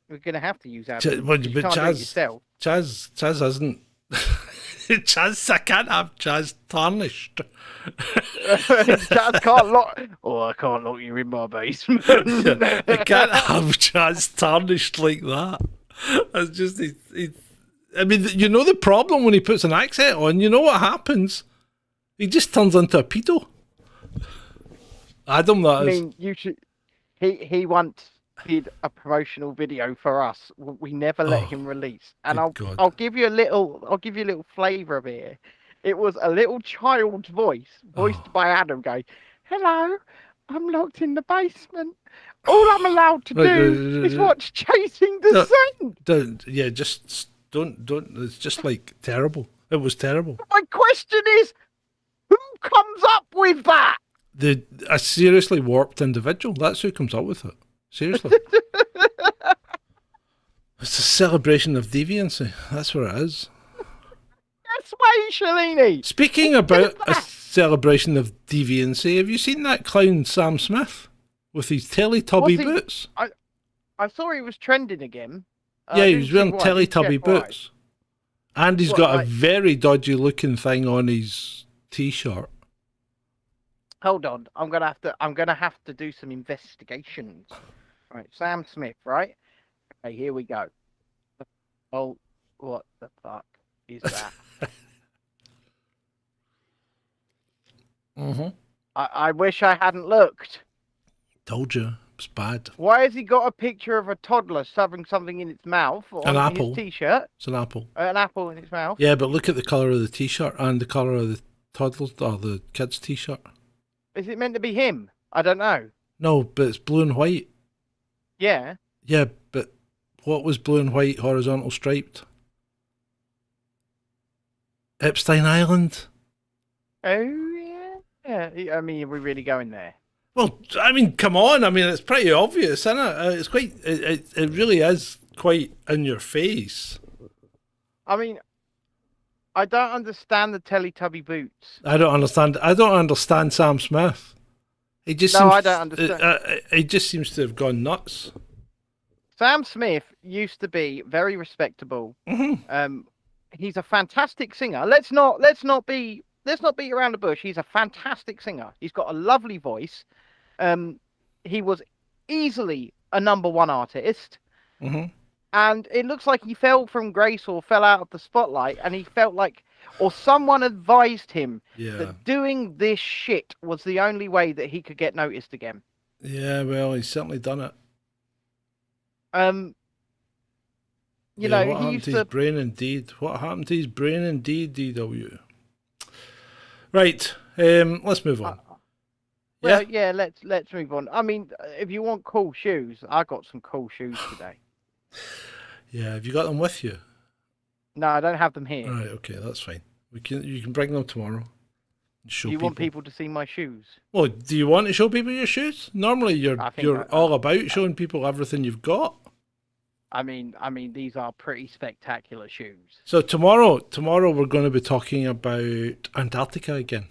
We're gonna have to use Adam. But you can't do it yourself. Chaz hasn't. Chaz, I can't have Chaz tarnished. Chaz can't lock. Oh, I can't lock you in my basement. I can't have Chaz tarnished like that. That's just. I mean, you know the problem when he puts an accent on. You know what happens? He just turns into a pedo. Adam, that is. I mean, you should. He once did a promotional video for us. We never let him release, and I'll give you a little flavour of it. It was a little child's voiced by Adam, going, "Hello, I'm locked in the basement. All I'm allowed to do is watch Chasing Dissent." Don't. It's just like terrible. It was terrible. My question is, who comes up with that? A seriously warped individual. That's who comes up with it. Seriously. It's a celebration of deviancy. That's what it is. That's why, Cellini. Speaking about a celebration of deviancy, have you seen that clown Sam Smith with his Teletubby boots? I saw he was trending again. Yeah, he was wearing Teletubby boots. And he's got a very dodgy looking thing on his t-shirt. Hold on, I'm gonna have to do some investigations. Right, Sam Smith, right? Okay, here we go. Oh, what the fuck is that? Mm-hmm. I wish I hadn't looked. Told you. It's bad. Why has he got a picture of a toddler shoving something in its mouth An on apple. his t-shirt? It's an apple. An apple in its mouth. Yeah, but look at the colour of the t-shirt and the colour of the toddler's or the kid's t-shirt. Is it meant to be him? I don't know. No, but it's blue and white. Yeah. Yeah, but what was blue and white horizontal striped? Epstein Island. Oh, yeah. Yeah. I mean, are we really going there? Well, I mean, come on. I mean, it's pretty obvious, isn't it? It's quite. It really is quite in your face. I mean, I don't understand the Teletubby boots. I don't understand Sam Smith. He just No, seems, I don't understand. He just seems to have gone nuts. Sam Smith used to be very respectable. Mm-hmm. He's a fantastic singer. Let's not beat around the bush. He's a fantastic singer. He's got a lovely voice. He was easily a #1 artist. Mm-hmm. And it looks like he fell from grace or fell out of the spotlight, and he felt like, or someone advised him that doing this shit was the only way that he could get noticed again. Yeah, well, he's certainly done it. You know, what he happened used to his to. brain indeed? What happened to his brain indeed, DW? Right, let's move on. Well, yeah, let's move on. I mean, if you want cool shoes, I got some cool shoes today. Yeah, have you got them with you? No, I don't have them here. All right, okay, that's fine. You can bring them tomorrow. And show Do you want people to see my shoes? Well, do you want to show people your shoes? Normally, you're all about showing people everything you've got. I mean, these are pretty spectacular shoes. So tomorrow we're going to be talking about Antarctica again.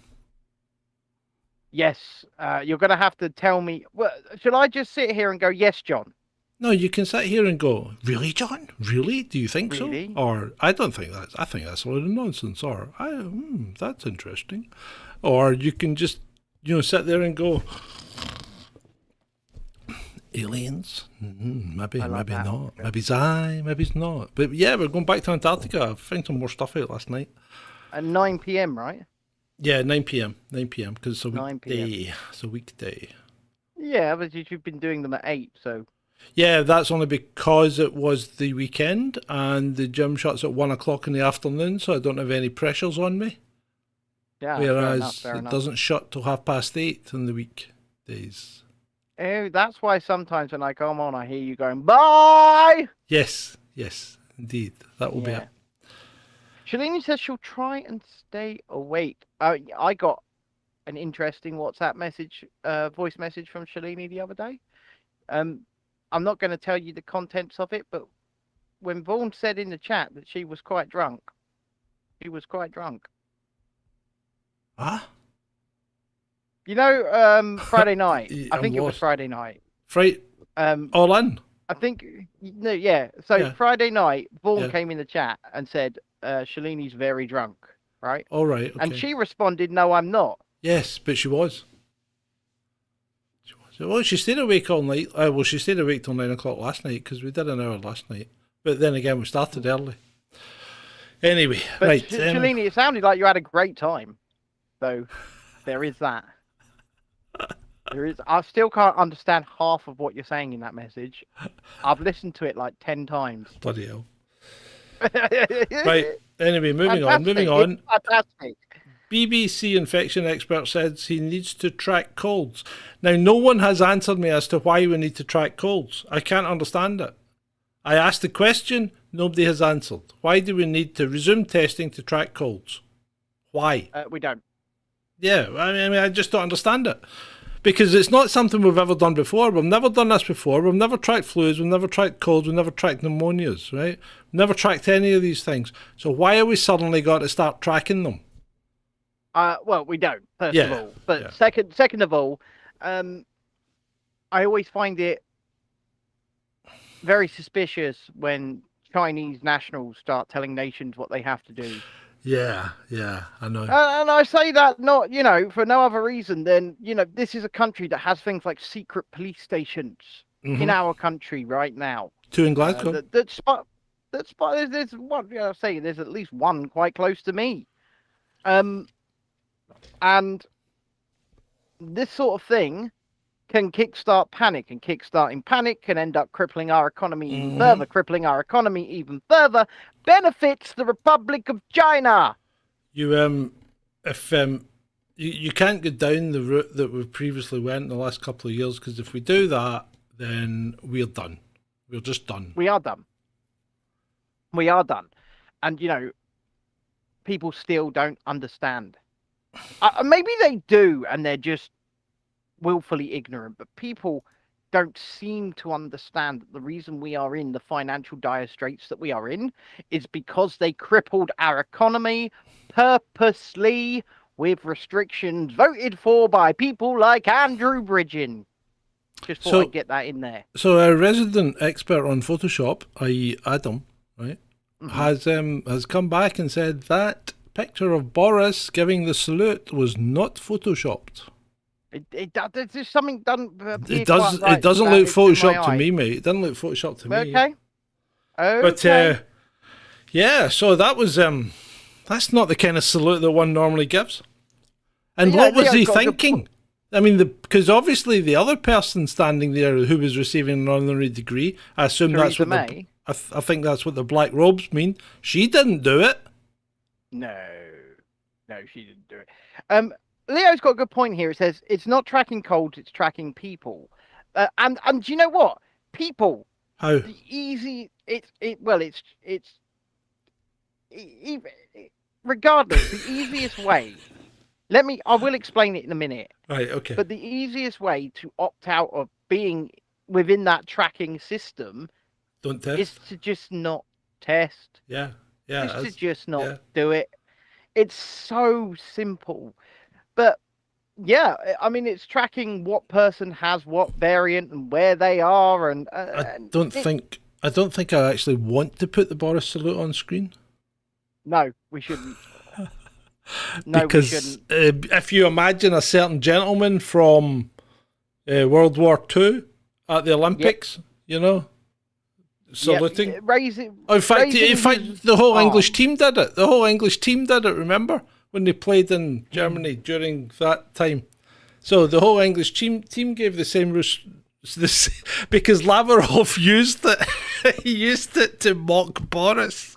Yes, you're going to have to tell me. Well, should I just sit here and go, yes, John? No, you can sit here and go, really, John? Really? Do you think Really? so? Or, I don't think that. I think that's a load of nonsense. Or, that's interesting. Or you can just, sit there and go, aliens? Maybe not. One. Maybe it's aye, maybe it's not. But yeah, we're going back to Antarctica. I found some more stuff out last night. At 9 p.m., right? Yeah, 9 p.m. 9 p.m. because it's a 9 weekday. p.m. It's a weekday. Yeah, but you've been doing them at 8, so. Yeah, that's only because it was the weekend and the gym shuts at 1 o'clock in the afternoon, so I don't have any pressures on me. Yeah, Whereas fair enough. doesn't shut till 8:30 in the weekdays. Oh, that's why sometimes when I come on, I hear you going, bye! Yes, indeed. That will be it. Shalini says she'll try and stay awake. I got an interesting WhatsApp message, voice message from Shalini the other day. I'm not going to tell you the contents of it, but when Vaughan said in the chat that she was quite drunk, Huh? You know, Friday night. I think it was Friday night. All in? I think, no, yeah. So Yeah. Friday night, Vaughan came in the chat and said, Shalini's very drunk, right? All right, okay. And she responded, no, I'm not. Yes, but she was. Well, she stayed awake all night. She stayed awake till 9 o'clock last night because we did an hour last night. But then again, we started early. Anyway, but right. Shalini, it sounded like you had a great time. So there is that. I still can't understand half of what you're saying in that message. I've listened to it like 10 times. Bloody hell. Right. Anyway, moving on. Fantastic. BBC infection expert says he needs to track colds. Now, no one has answered me as to why we need to track colds. I can't understand it. I asked the question, nobody has answered. Why do we need to resume testing to track colds? Why? We don't. Yeah, I mean, I just don't understand it. Because it's not something we've ever done before. We've never done this before. We've never tracked flus. We've never tracked colds. We've never tracked pneumonias, right? We've never tracked any of these things. So why are we suddenly got to start tracking them? Well, we don't, first of all. But second of all, I always find it very suspicious when Chinese nationals start telling nations what they have to do. Yeah, I know. And I say that not, for no other reason than, this is a country that has things like secret police stations in our country right now. 2 in Glasgow. There's one, I'll say there's at least one quite close to me. And this sort of thing can kickstart panic, and kickstarting panic can end up crippling our economy even further. Crippling our economy even further benefits the Republic of China. You you can't go down the route that we've previously went in the last couple of years, because if we do that, then we're done. We're just done. We are done. We are done. And, you know, people still don't understand. Maybe they do, and they're just willfully ignorant, but people don't seem to understand that the reason we are in the financial dire straits that we are in is because they crippled our economy purposely with restrictions voted for by people like Andrew Bridgen. Just thought I'd get that in there. So our resident expert on Photoshop, i.e. Adam, right, has come back and said that picture of Boris giving the salute was not photoshopped. There's just something done. It does. It doesn't look photoshopped to me, mate. It doesn't look photoshopped to me. Okay. But yeah. So that was that's not the kind of salute that one normally gives. And what was he thinking? I mean, because obviously the other person standing there who was receiving an honorary degree, I assume that's what I think that's what the black robes mean. She didn't do it. No, she didn't do it. Leo's got a good point here. It says it's not tracking colds, it's tracking people. And do you know what? People. How? The easy. Regardless, the easiest way. I will explain it in a minute. Right. Okay. But the easiest way to opt out of being within that tracking system is to just not test. Yeah. To just not do it. It's so simple. But yeah, I mean, it's tracking what person has what variant and where they are, and I don't think I actually want to put the Boris salute on screen. No, we shouldn't. No, because we shouldn't. If you imagine a certain gentleman from World War II at the Olympics, you know, saluting. In fact, the whole English team did it. The whole English team did it. Remember when they played in Germany during that time? So the whole English team gave the same because Lavrov used it. He used it to mock Boris.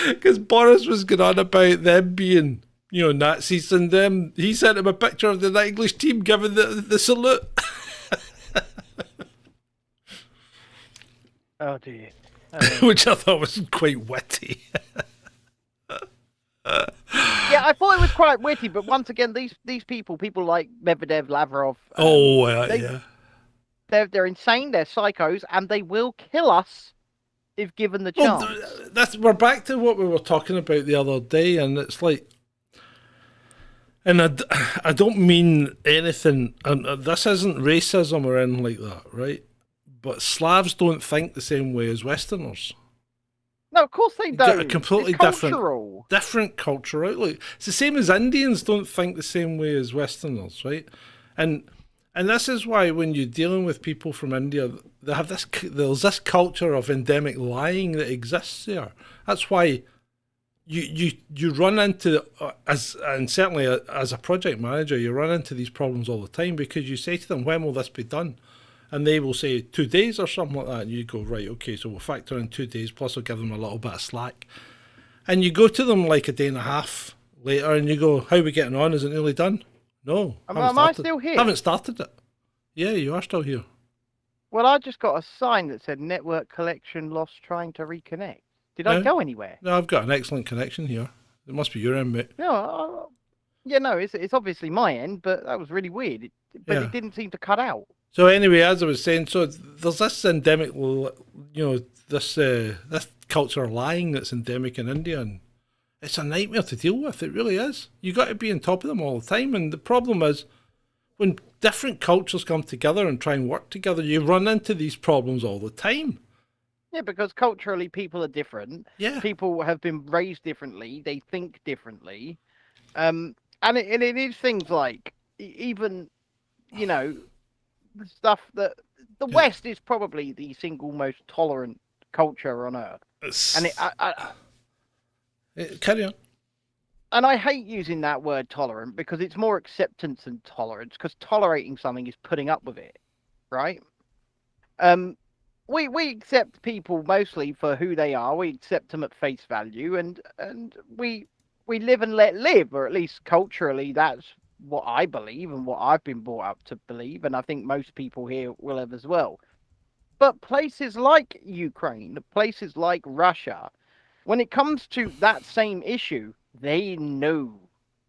Because Boris was going on about them being, you know, Nazis, and he sent him a picture of the English team giving the salute. Oh dear. Which I thought was quite witty. Yeah, I thought it was quite witty, but once again, these people like Medvedev, Lavrov. They're insane. They're psychos, and they will kill us if given the chance. We're back to what we were talking about the other day, and it's like, and I don't mean anything, and this isn't racism or anything like that, right? But Slavs don't think the same way as Westerners. No, of course they don't. A completely different cultural outlook. It's the same as Indians don't think the same way as Westerners, right? And this is why when you're dealing with people from India, there's this culture of endemic lying that exists there. That's why you run into, and certainly as a project manager, you run into these problems all the time, because you say to them, when will this be done? And they will say 2 days or something like that. And you go, right, okay, so we'll factor in 2 days, plus we'll give them a little bit of slack. And you go to them like a day and a half later and you go, how are we getting on? Is it nearly done? No. Am I still here? Haven't started it. Yeah, you are still here. Well, I just got a sign that said network connection lost trying to reconnect. Did I go anywhere? No, I've got an excellent connection here. It must be your end, mate. No, it's obviously my end, but that was really weird. It didn't seem to cut out. So anyway, as I was saying, so there's this endemic, you know, this culture of lying that's endemic in India, and it's a nightmare to deal with. It really is. You got to be on top of them all the time, and the problem is when different cultures come together and try and work together, you run into these problems all the time. Yeah, because culturally people are different. Yeah, people have been raised differently. They think differently, and it is things like even, you know, the stuff that the West is probably the single most tolerant culture on earth. And carry on. and I hate using that word tolerant because it's more acceptance than tolerance, because tolerating something is putting up with it, right? Um, we accept people mostly for who they are. We accept them at face value, and we live and let live, or at least culturally, that's what I believe and what I've been brought up to believe, and I think most people here will have as well. But places like Ukraine, places like Russia, when it comes to that same issue, they know.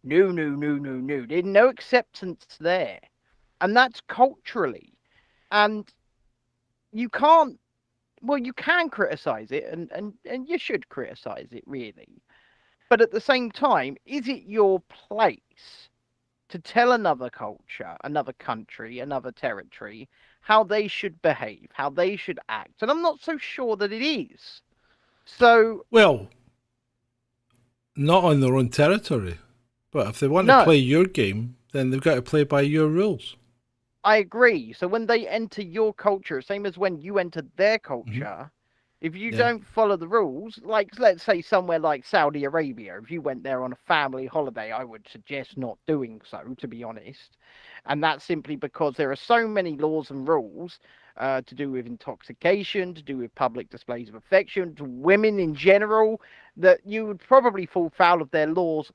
No, no, no, no, no. There's no acceptance there. And that's culturally. And you can't, well, you can criticize it, and you should criticize it, really. But at the same time, is it your place to tell another culture, another country, another territory how they should behave, how they should act? And I'm not so sure that it is. So, Well, not on their own territory. But if they want to no, play your game, then they've got to play by your rules. I agree. So when they enter your culture, same as when you enter their culture, if you Yeah. don't follow the rules, like let's say somewhere like Saudi Arabia, if you went there on a family holiday, I would suggest not doing so, to be honest. And that's simply because there are so many laws and rules to do with intoxication, to do with public displays of affection, to women in general, that you would probably fall foul of their laws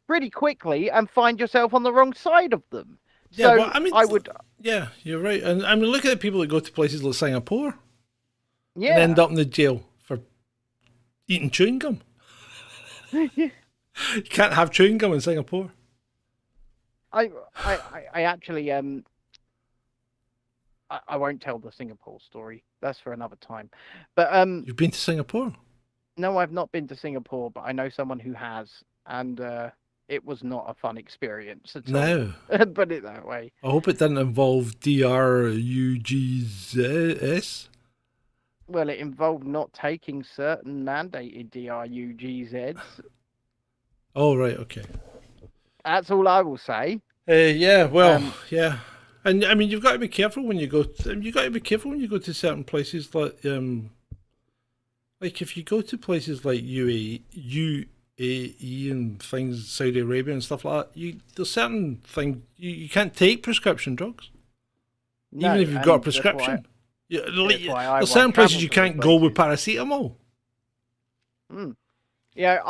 pretty quickly and find yourself on the wrong side of them. Yeah, So well, I mean, I would, yeah, you're right. And I mean, look at the people that go to places like Singapore and yeah. end up in the jail for eating chewing gum. You can't have chewing gum in Singapore. I actually I won't tell the Singapore story. That's for another time. But You've been to Singapore? no, I've not been to Singapore, but I know someone who has, and it was not a fun experience at No. all. Put it that way. I hope it didn't involve DRUGS. Well, it involved not taking certain mandated DRUGZs. Oh, right, okay. That's all I will say. Yeah, well, yeah. And I mean, you've got to be careful when you go. You've got to be careful when you go to certain places like if you go to places like UAE and things, Saudi Arabia and stuff like that. There's certain things you can't take prescription drugs, No, even if you've and got a that's prescription. why I There's certain won't places travel you to can't those go with places. paracetamol. Yeah,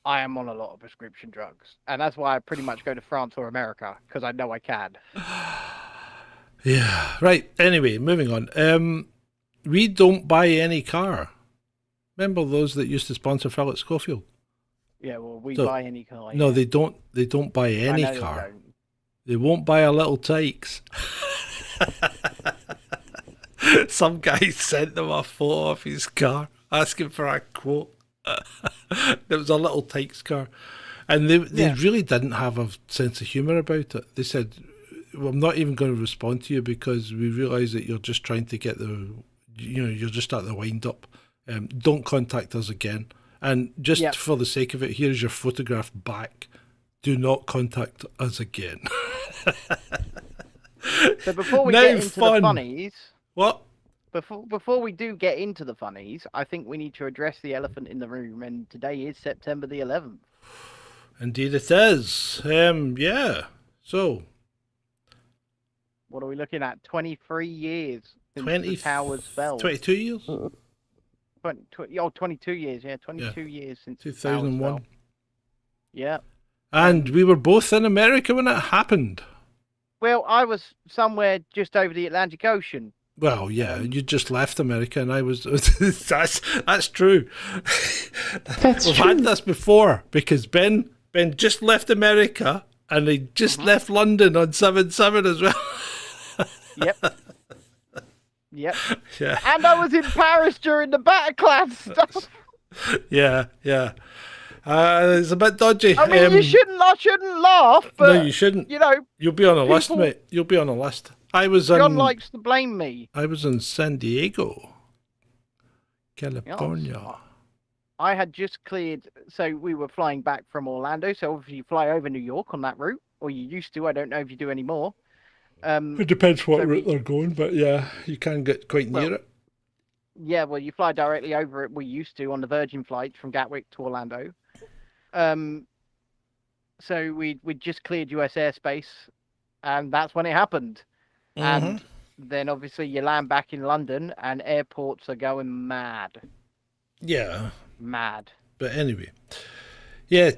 I am on a lot of prescription drugs, and that's why I pretty much go to France or America, because I know I can. Yeah. Right. Anyway, moving on. We don't buy any car. Remember those that used to sponsor Philip Schofield? Yeah, well, we So, buy any car. No, yeah. they don't. They don't buy I any know they car. don't. They won't buy a little Tykes. Some guy sent them a photo of his car asking for a quote. There was a little Tykes car. And they really didn't have a sense of humour about it. They said, well, I'm not even going to respond to you because we realise that you're just trying to get you're just at the wind up. Don't contact us again. And just for the sake of it, here's your photograph back. Do not contact us again. So before we get into the funnies, what? Before we do get into the funnies, I think we need to address the elephant in the room, and today is September the 11th. Indeed it is. Yeah. So. What are we looking at? 23 years since the towers fell. 22 years? 22 years, yeah. 22 years since 2001. the towers fell. Yeah. And we were both in America when it happened. Well, I was somewhere just over the Atlantic Ocean. Well, yeah, you just left America, and I was. That's true. We've had this before because Ben just left America, and he just left London on 7/7 as well. Yep. Yep. Yeah. And I was in Paris during the Bataclan stuff. Yeah. It's a bit dodgy. I mean, I shouldn't laugh, but no, you shouldn't. You know, you'll be on a list, mate. You'll be on a list. John likes to blame me. I was in San Diego, California. Yes. I had just cleared, so we were flying back from Orlando. So obviously you fly over New York on that route, or you used to. I don't know if you do anymore. It depends what route they're going, but yeah, you can get quite near it. Yeah, well, you fly directly over it. We used to on the Virgin flight from Gatwick to Orlando. Um, so we'd just cleared US airspace, and that's when it happened. Mm-hmm. And then obviously you land back in London, and airports are going mad, Yeah, mad. but anyway, yeah.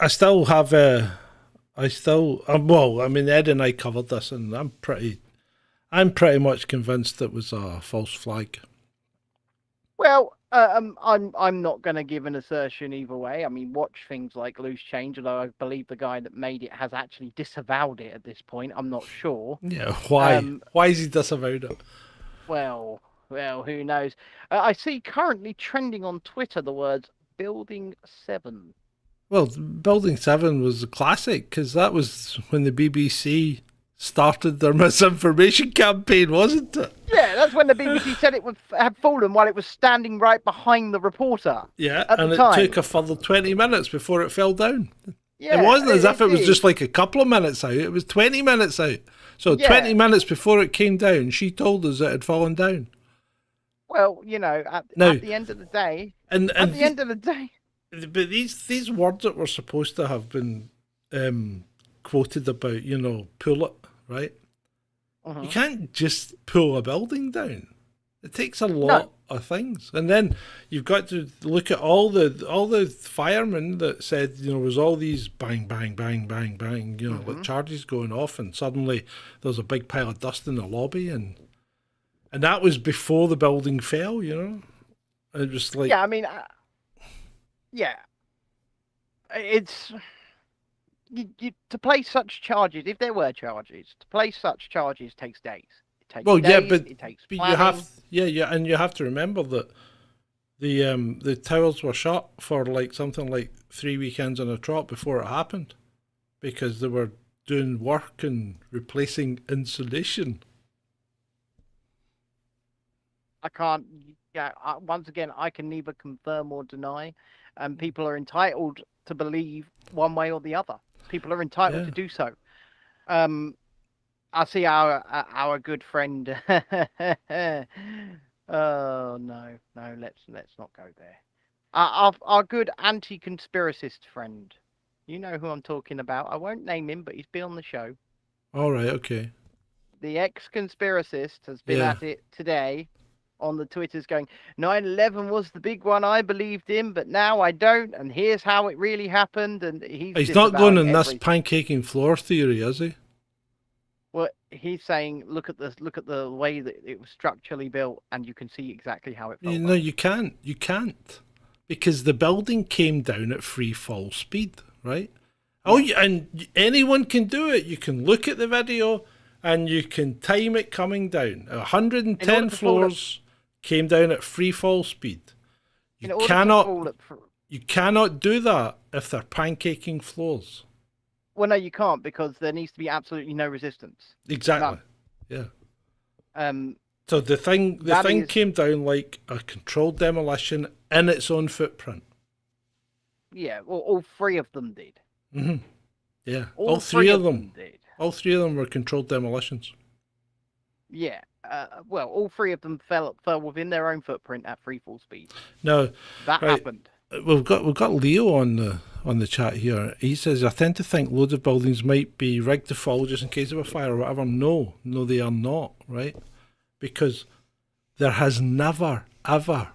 I still have well, I mean, Ed and I covered this, and I'm pretty much convinced it was a false flag. Well, I'm not going to give an assertion either way. I mean, watch things like Loose Change, although I believe the guy that made it has actually disavowed it at this point. I'm not sure. Yeah, why? Um, Why is he disavowed it? well, who knows? I see currently trending on Twitter the words "Building 7." Well, Building 7 was a classic because that was when the BBC started their misinformation campaign, wasn't it? Yeah, that's when the BBC said it had fallen while it was standing right behind the reporter. Yeah, at and the it time. took a further 20 minutes before it fell down. Yeah, it wasn't as if it was did. just like a couple of minutes out, it was 20 minutes out. So Yeah. 20 minutes before it came down, she told us it had fallen down. Well, you know, at the end of the day, But these words that were supposed to have been quoted about, pull it, right? You can't just pull a building down. It takes a lot of things, and then you've got to look at all the firemen that said, was all these bang bang bang bang bang, like charges going off, and suddenly there's a big pile of dust in the lobby, and that was before the building fell, It was like, yeah, I mean, yeah, it's you to place such charges. If there were charges, to place such charges takes days. It takes it takes planning. And you have to remember that the towers were shut for like something like 3 weekends on a trot before it happened, because they were doing work and replacing insulation. I can't. Yeah, once again, I can neither confirm or deny, and people are entitled to believe one way or the other. People are entitled to do so. I see our good friend. Oh no, let's not go there. Our good anti-conspiracist friend. You know who I'm talking about. I won't name him, but he's been on the show. All right, okay. The ex-conspiracist has been at it today on the Twitters going, 9/11 was the big one I believed in, but now I don't, and here's how it really happened. And he's not going in everything. this pancaking floor theory, is he? Well, he's saying, look at the way that it was structurally built, and you can see exactly how it fell. No, you can't. You can't, because the building came down at free fall speed, right? Oh, and anyone can do it. You can look at the video, and you can time it coming down. 110 floors came down at free fall speed. You cannot do that if they're pancaking floors. Well, no, you can't, because there needs to be absolutely no resistance. Exactly. None. Yeah. So the thing came down like a controlled demolition in its own footprint. Yeah, well, all three of them did. Mm-hmm. Yeah, all three of them did. All three of them were controlled demolitions. Yeah. Well, all three of them fell within their own footprint at free fall speed. No, that happened. We've got Leo on the chat here. He says, I tend to think loads of buildings might be rigged to fall just in case of a fire or whatever. No, they are not, right? Because there has never, ever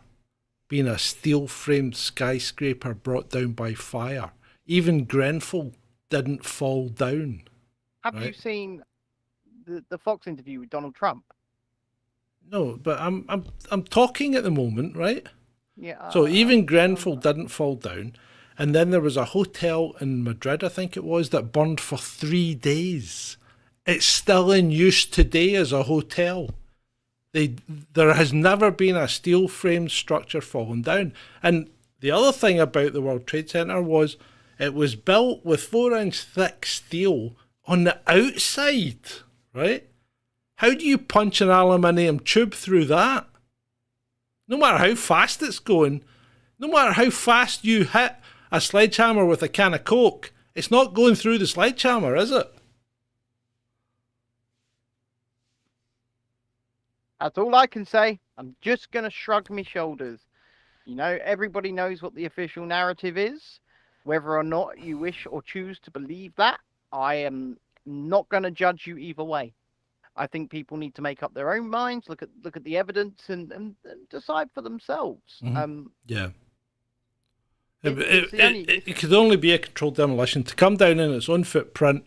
been a steel-framed skyscraper brought down by fire. Even Grenfell didn't fall down. Have you seen the Fox interview with Donald Trump? No, but I'm talking at the moment, right? Yeah. So even Grenfell didn't fall down, and then there was a hotel in Madrid, I think it was, that burned for 3 days. It's still in use today as a hotel. There has never been a steel-framed structure falling down. And the other thing about the World Trade Center was it was built with 4-inch thick steel on the outside, right? How do you punch an aluminium tube through that? No matter how fast it's going, no matter how fast you hit a sledgehammer with a can of Coke, it's not going through the sledgehammer, is it? That's all I can say. I'm just going to shrug my shoulders. You know, everybody knows what the official narrative is. Whether or not you wish or choose to believe that, I am not going to judge you either way. I think people need to make up their own minds, look at the evidence, and decide for themselves. Yeah. It could only be a controlled demolition. To come down in its own footprint,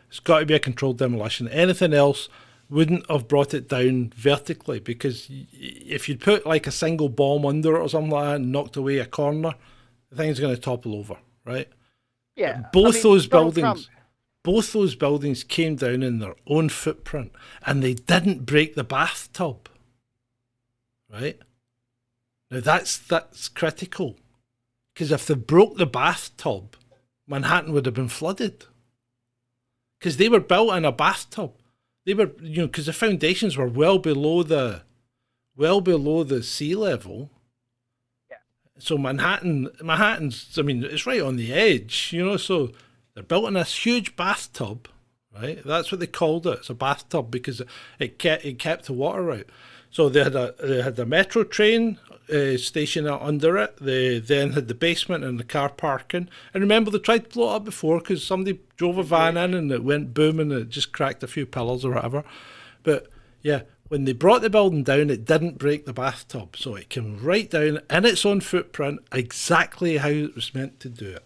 it's got to be a controlled demolition. Anything else wouldn't have brought it down vertically, because if you'd put like a single bomb under it or something like that and knocked away a corner, the thing's going to topple over, right? Yeah. Both those buildings came down in their own footprint, and they didn't break the bathtub, right? Now that's critical, because if they broke the bathtub, Manhattan would have been flooded, because they were built in a bathtub. They were, because the foundations were well below the sea level. Yeah. So Manhattan's, I mean, it's right on the edge, so they're built in this huge bathtub, right? That's what they called it. It's a bathtub because it kept the water out. So they had the metro train station under it. They then had the basement and the car parking. And remember, they tried to blow it up before because somebody drove a van in and it went boom and it just cracked a few pillars or whatever. But yeah, when they brought the building down, it didn't break the bathtub. So it came right down in its own footprint, exactly how it was meant to do it.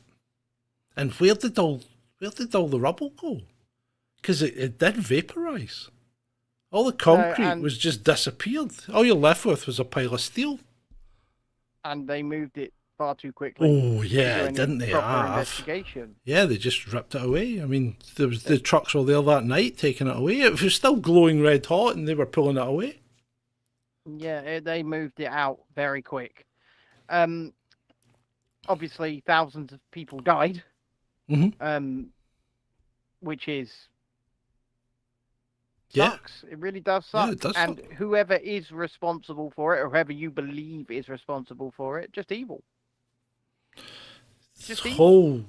And where did all the rubble go? Because it did vaporise. All the concrete was just disappeared. All you're left with was a pile of steel. And they moved it far too quickly. Oh yeah, didn't they? Investigation. Yeah, they just ripped it away. I mean, the trucks were there that night taking it away. It was still glowing red hot, and they were pulling it away. Yeah, they moved it out very quick. Obviously, thousands of people died. Mm-hmm. Which is sucks. It really does suck. Yeah, it does and suck. Whoever is responsible for it, or whoever you believe is responsible for it, just evil. Just whole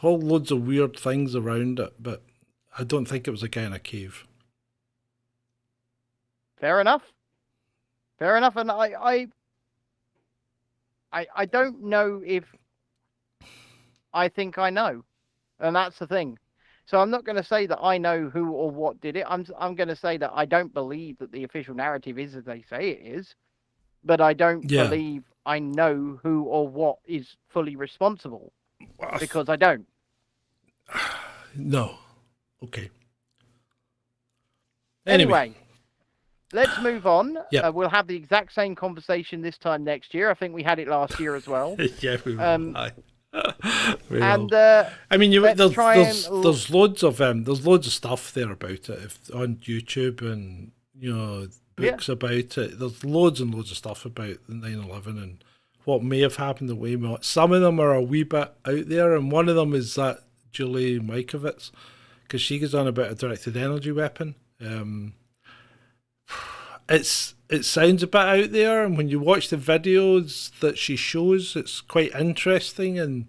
loads of weird things around it, but I don't think it was a guy in a cave. Fair enough. And I don't know if I think I know, and that's the thing. So I'm not going to say that I know who or what did it. I'm going to say that I don't believe that the official narrative is as they say it is, but I don't believe I know who or what is fully responsible, because I don't. No. Okay. Anyway, let's move on. Yep. We'll have the exact same conversation this time next year. I think we had it last year as well. Yeah, we will. And I mean, there's loads of stuff there about it on YouTube, and books about it. There's loads and loads of stuff about the 9/11 and what may have happened. The way some of them are a wee bit out there, and one of them is that Julie Mikovits, because she goes on about a directed energy weapon. It sounds a bit out there, and when you watch the videos that she shows, it's quite interesting, and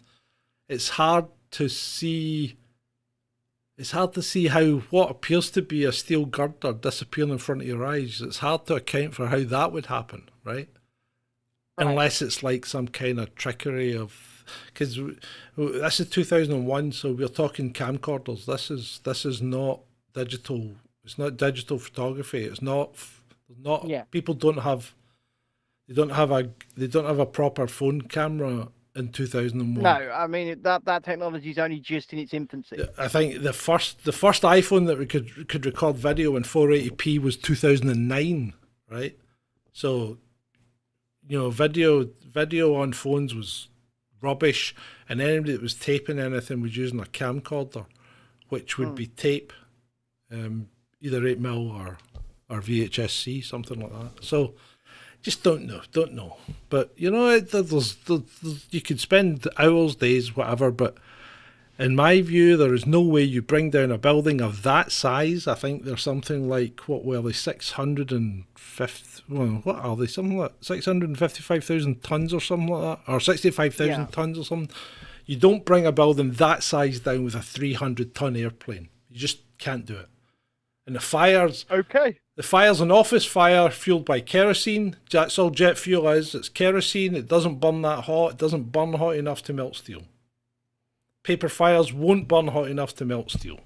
it's hard to see how what appears to be a steel girder disappearing in front of your eyes. It's hard to account for how that would happen, right? Unless it's like some kind of trickery of, because this is 2001, so we're talking camcorders. This is not digital. It's not digital photography. It's not. People don't have a proper phone camera in 2001. No, I mean that technology is only just in its infancy. I think the first iPhone that we could record video in 480p was 2009, right? So, video on phones was rubbish, and anybody that was taping anything was using a camcorder, which would be tape, either 8mm or VHS-C, something like that. So, just don't know. But there's you could spend hours, days, whatever. But in my view, there is no way you bring down a building of that size. I think there's something like 650. Well, what are they? Something like 655,000 tons or something like that, or 65,000 tons or something. You don't bring a building that size down with a 300-ton airplane. You just can't do it. And the fires. Okay. The fire's an office fire fueled by kerosene. That's all jet fuel is. It's kerosene. It doesn't burn that hot. It doesn't burn hot enough to melt steel. Paper fires won't burn hot enough to melt steel.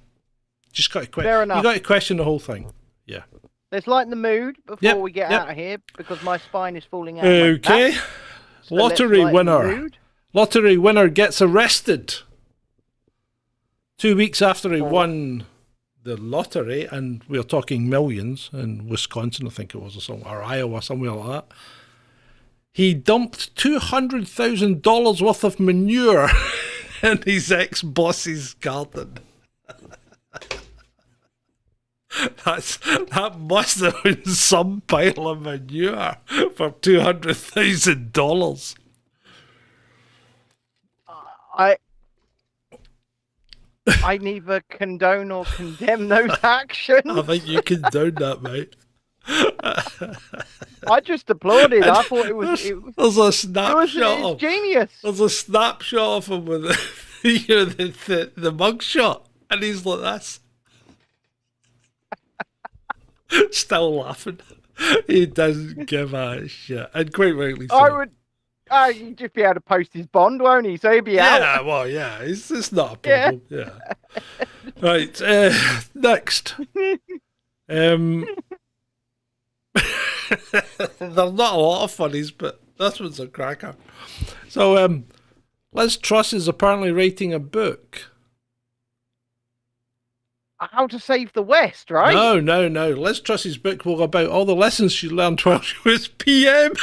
Just got to Fair enough. You got to question the whole thing. Yeah. Let's lighten the mood before we get out of here, because my spine is falling out. Okay. So Lottery winner. Lottery winner gets arrested. 2 weeks after he won the lottery, and we're talking millions in Wisconsin, I think it was, or Iowa, somewhere like that. He dumped $200,000 worth of manure in his ex-boss's garden. That must have been some pile of manure for $200,000. I neither condone or condemn those actions. I think you condone that, mate. I just applauded. I thought it was. There's a snapshot. It was genius. There's a snapshot of him with the mugshot, and he's like this. Still laughing. He doesn't give a shit. And quite rightly so. He'd just be able to post his bond, won't he? So he'd be out. Yeah, well, yeah. It's not a problem. Yeah. Right. Next. There's not a lot of funnies, but this one's a cracker. So, Liz Truss is apparently writing a book. How to Save the West, right? No. Liz Truss's book will about all the lessons she learned while she was PM.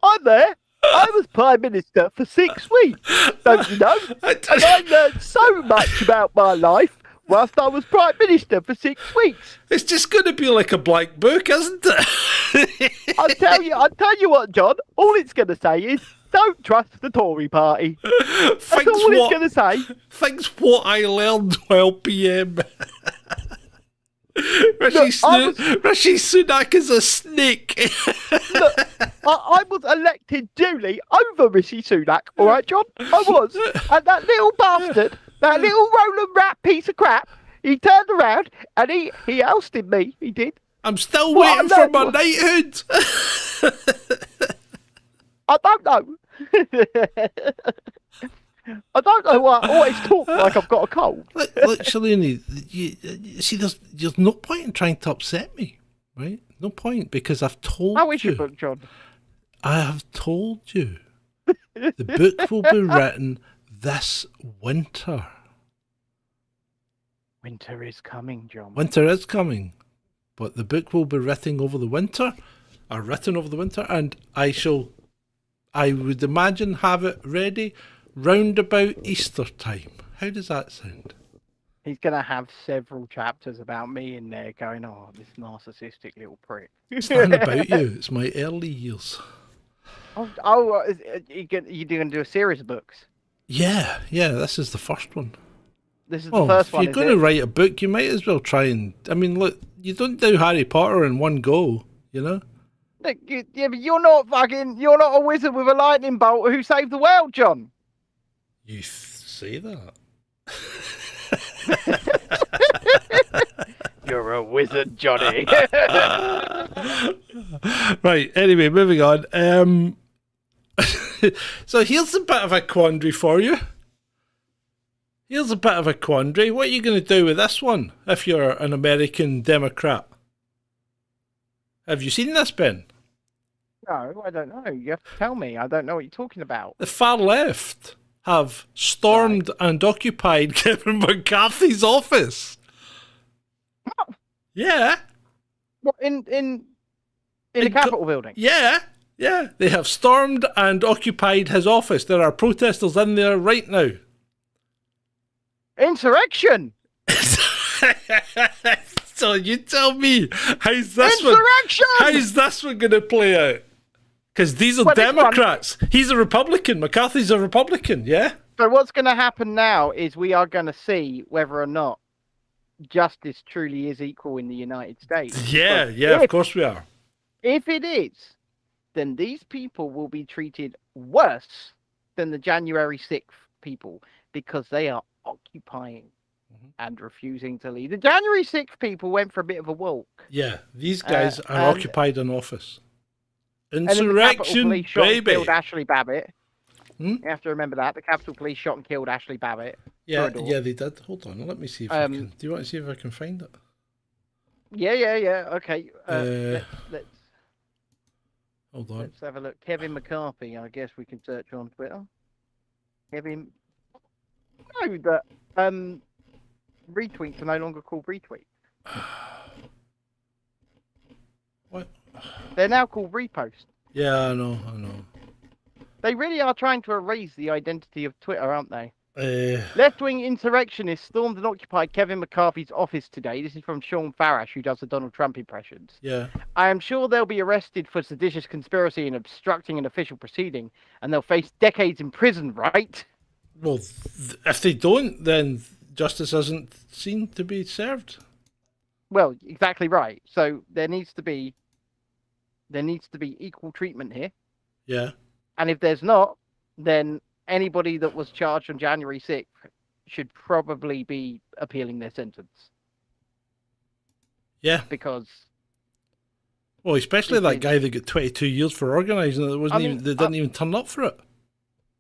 I'm there. I was Prime Minister for 6 weeks. Don't you know? And I learned so much about my life whilst I was Prime Minister for 6 weeks. It's just going to be like a blank book, isn't it? I'll tell you what, John. All it's going to say is, don't trust the Tory party. That's all it's going to say. Things what I learned while PM. Rishi Sunak is a snake. Look, I was elected duly over Rishi Sunak, all right, John? I was. And that little bastard, that little Roland Rat piece of crap, he turned around and he ousted me. He did. I'm still waiting for my knighthood. I don't know. I don't know why I always talk like I've got a cold. Look, Shalini, you see, there's no point in trying to upset me, right? No point, because I've told you. How is your book, John? I have told you. The book will be written this winter. Winter is coming, John. Winter is coming. But the book will be written over the winter, and I would imagine, have it ready round about Easter time. How does that sound? He's going to have several chapters about me in there going, oh, this narcissistic little prick. It's not about you. It's my early years. You're going to do a series of books? Yeah, this is the first one. This is the first one, if you're going to write a book, you might as well try and... I mean, look, you don't do Harry Potter in one go, you know? Look, yeah, but you're not a wizard with a lightning bolt who saved the world, John. You say that? You're a wizard, Johnny. Right, anyway, moving on. So here's a bit of a quandary for you. What are you going to do with this one if you're an American Democrat? Have you seen this, Ben? No, I don't know. You have to tell me. I don't know what you're talking about. The far left have stormed and occupied Kevin McCarthy's office. What? Yeah. What, in the Capitol building? Yeah. They have stormed and occupied his office. There are protesters in there right now. Insurrection! So you tell me, how's this one going to play out? Because these are Democrats. He's a Republican. McCarthy's a Republican, yeah? So what's going to happen now is we are going to see whether or not justice truly is equal in the United States. Yeah, of course we are. If it is, then these people will be treated worse than the January 6th people because they are occupying. and refusing to leave. The January 6th people went for a bit of a walk. Yeah, these guys are occupied an office. And then the Capitol Insurrection, Police shot and baby. killed Ashley Babbitt. Hmm? You have to remember that. The Capitol Police shot and killed Ashley Babbitt. Yeah, yeah, they did. Hold on, let me see if I can. Do you want to see if I can find it? Yeah. Okay. Let's hold on. Let's have a look. Kevin McCarthy. I guess we can search on Twitter. Kevin. No, but retweets are no longer called retweets. What? They're now called reposts. Yeah, I know. They really are trying to erase the identity of Twitter, aren't they? Left-wing insurrectionists stormed and occupied Kevin McCarthy's office today. This is from Sean Farash, who does the Donald Trump impressions. Yeah. I am sure they'll be arrested for seditious conspiracy and obstructing an official proceeding, and they'll face decades in prison, right? Well, if they don't, then justice isn't seen to be served. Well, exactly right. So there needs to be equal treatment here. Yeah. And if there's not, then anybody that was charged on January 6th should probably be appealing their sentence. Yeah. Because... Well, especially that guy that got 22 years for organising it. They didn't even turn up for it.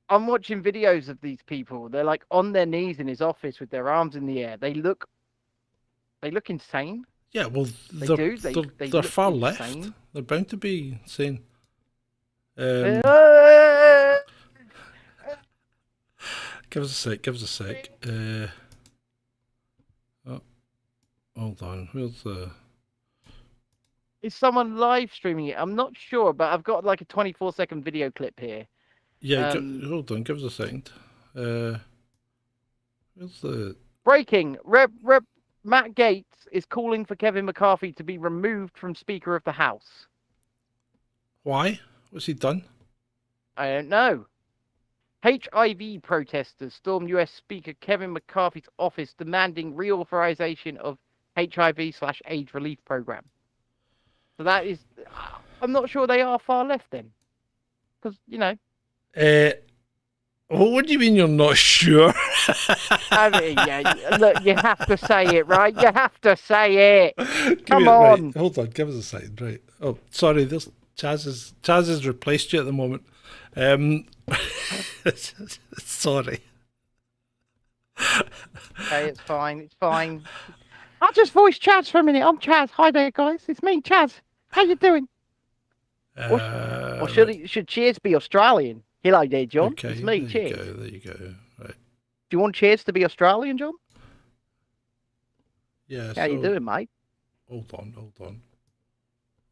I'm watching videos of these people. They're like on their knees in his office with their arms in the air. They look insane. Yeah, well, They they're far insane. left. They're bound to be insane. Give us a sec. Hold on. Where's the... Is someone live streaming it? I'm not sure, but I've got like a 24-second video clip here. Yeah, hold on. Give us a second. Where's the... Breaking. Matt Gaetz is calling for Kevin McCarthy to be removed from Speaker of the House. Why? What's he done? I don't know. HIV protesters stormed US Speaker Kevin McCarthy's office demanding reauthorization of HIV/AIDS relief program. So that is... I'm not sure they are far left then. Because, you know... What do you mean you're not sure? I mean, yeah, look, you have to say it, right? You have to say it. Come on. Right, hold on, give us a second. Right. Oh, sorry, there's Chaz has replaced you at the moment. Sorry. Okay, it's fine. It's fine. I'll just voice Chaz for a minute. I'm Chaz. Hi there, guys. It's me, Chaz. How you doing? Or should Cheers be Australian? Hello there, John. Okay, it's me, Cheers. There you go. Right. Do you want Cheers to be Australian, John? Yeah. How you doing, mate? Hold on.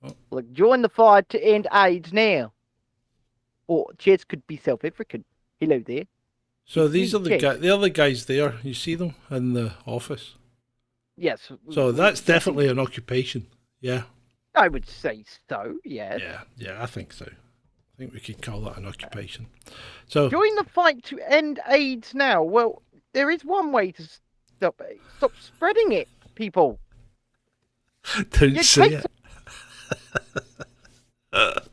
Oh. Look, join the fight to end AIDS now. Or Cheers could be South African. Hello there. So these are the other guys there. You see them in the office? Yes. So that's definitely an occupation. Yeah. I would say so, yeah. Yeah, I think so. I think we could call that an occupation. So join the fight to end AIDS now. Well, there is one way to stop spreading it, people. Don't say it.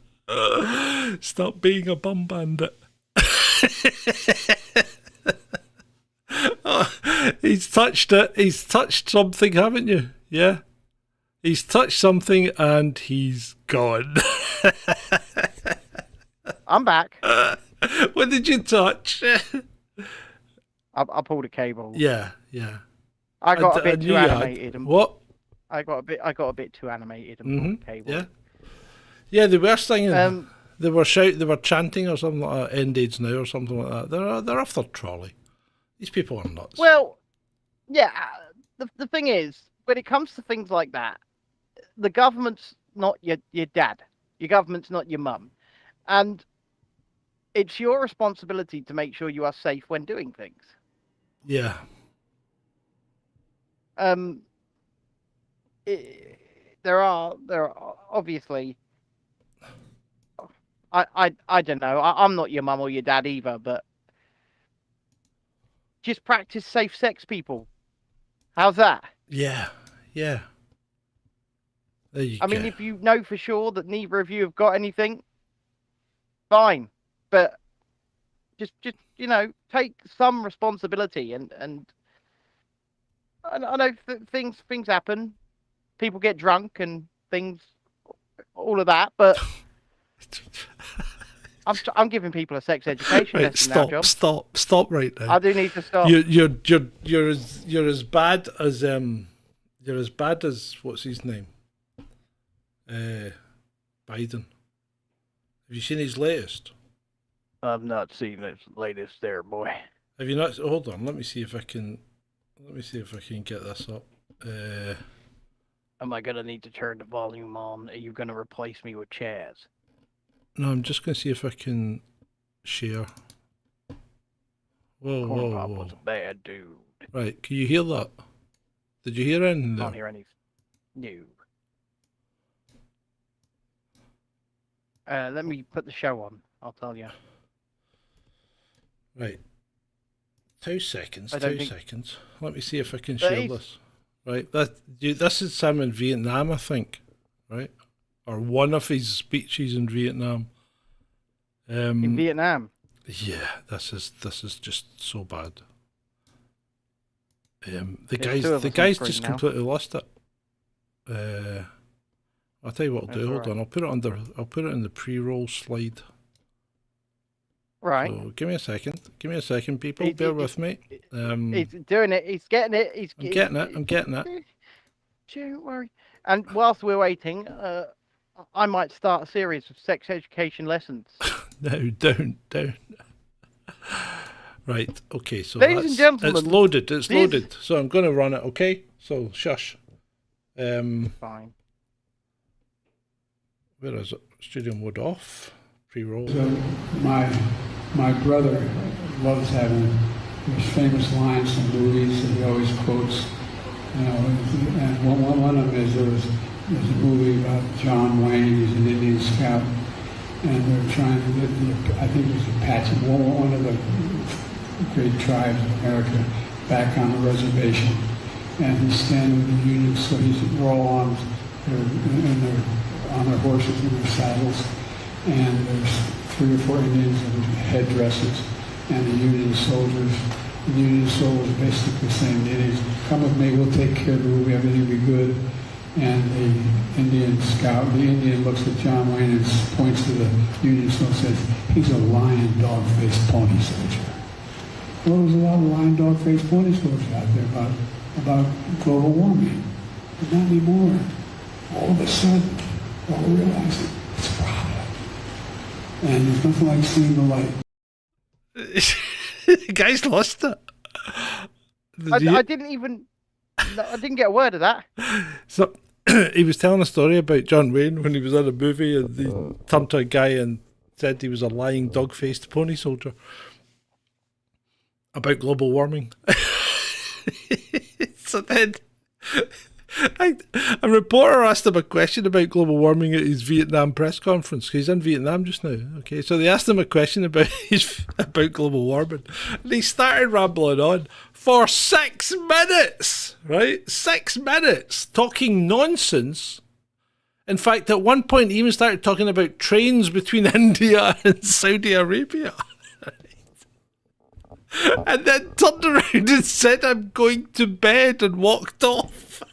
Stop being a bum bandit. Oh, he's touched it. He's touched something, haven't you? Yeah. He's touched something and he's gone. I'm back. What did you touch? I pulled a cable. Yeah. I got a bit too animated. What? I got a bit too animated and pulled the cable. Yeah. They were singing. They were chanting or something like that. End AIDS now or something like that. They're off their trolley. These people are nuts. Well, yeah. The thing is, when it comes to things like that, the government's not your dad. Your government's not your mum, and it's your responsibility to make sure you are safe when doing things. Yeah. There are obviously. I don't know. I'm not your mum or your dad either, but just practice safe sex, people. How's that? Yeah. There you go. I mean, if you know for sure that neither of you have got anything, fine. But just take some responsibility and I know things happen. People get drunk and things, all of that. But I'm giving people a sex education Right, lesson now, John. stop right now. I do need to stop. You're as bad as what's his name? Biden. Have you seen his latest? I've not seen this latest there, boy. Have you not? Hold on. Let me see if I can get this up. Am I gonna need to turn the volume on? Are you gonna replace me with Chaz? No, I'm just gonna see if I can share. Whoa. Was a bad dude. Right, can you hear that? Did you hear anything? Can't hear any. No. Let me put the show on. I'll tell you. Right. 2 seconds. 2 seconds. Let me see if I can share this. Right. This is him in Vietnam, I think. Right. Or one of his speeches in Vietnam. In Vietnam. Yeah. This is just so bad. The guys just completely lost it. I'll tell you what I'll do. Hold on. I'll put it in the pre-roll slide. Right. So give me a second, people. Bear with me. He's doing it. He's getting it. I'm getting it. Don't worry. And whilst we're waiting, I might start a series of sex education lessons. No, don't. Right. Okay. So ladies and gentlemen, it's loaded. So I'm going to run it. Okay. So shush. Fine. Where is it? Studio mode off. Pre-roll. So my brother loves having these famous lines from movies that he always quotes. You know, and one of them is there's a movie about John Wayne. He's an Indian scout, and they're trying to get I think it was Apache, one of the great tribes of America, back on the reservation, and he's standing with the Union, so they're all armed, they're on their horses in their saddles, and there's 3 or 4 Indians in headdresses, and the Union soldiers basically saying, Indians, come with me, we'll take care of the movie, everything will be good. And the Indian looks at John Wayne and points to the Union soldier and says, he's a lion, dog-faced pony soldier. Well, there's a lot of lion, dog-faced pony soldiers out there about global warming. But not anymore. All of a sudden, we're all realizing it's a problem. And there's nothing like seeing the light. The guy's lost it. I didn't get a word of that. So he was telling a story about John Wayne when he was in a movie, and he turned to a guy and said he was a lying dog-faced pony soldier about global warming. So then a reporter asked him a question about global warming at his Vietnam press conference. He's in Vietnam just now. Okay, so they asked him a question about global warming, and he started rambling on for 6 minutes. Right, 6 minutes talking nonsense. In fact, at one point, he even started talking about trains between India and Saudi Arabia. And then turned around and said, "I'm going to bed," and walked off.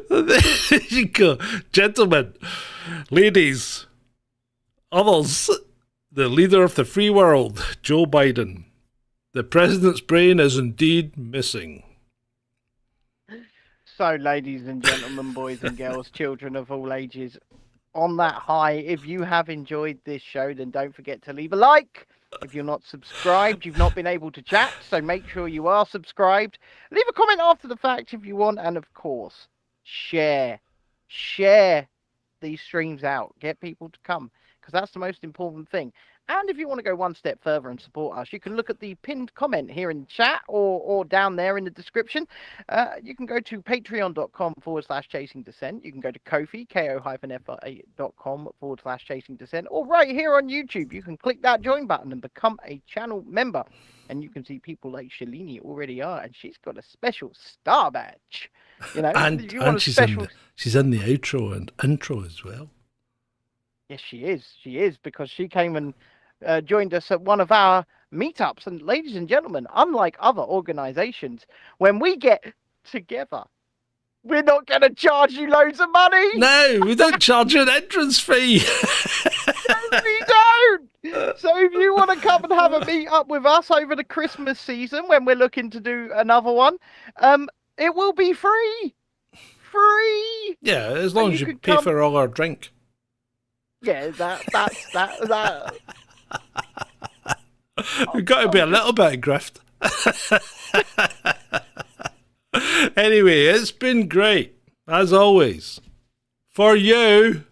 There you go. Gentlemen, ladies, others, the leader of the free world, Joe Biden. The president's brain is indeed missing. So, ladies and gentlemen, boys and girls, children of all ages, on that high, if you have enjoyed this show, then don't forget to leave a like. If you're not subscribed, you've not been able to chat, so make sure you are subscribed. Leave a comment after the fact if you want, and of course, share these streams out. Get people to come, because that's the most important thing. And if you want to go one step further and support us, you can look at the pinned comment here in the chat or down there in the description. You can go to patreon.com/Chasing Dissent. You can go to Ko-fi, ko-fi.com/Chasing Dissent. Or right here on YouTube, you can click that join button and become a channel member. And you can see people like Shalini already are, and she's got a special star badge. You know, and she's in the outro and intro as well. Yes, she is. She is, because she came and joined us at one of our meetups. And ladies and gentlemen, unlike other organizations, when we get together, we're not going to charge you loads of money. No, we don't charge an entrance fee. No, we don't. So if you want to come and have a meet up with us over the Christmas season when we're looking to do another one, it will be free. Free. Yeah, as long as you pay for all our drink. Yeah, that. We've got to be a little bit of grift. Anyway, it's been great, as always. For you.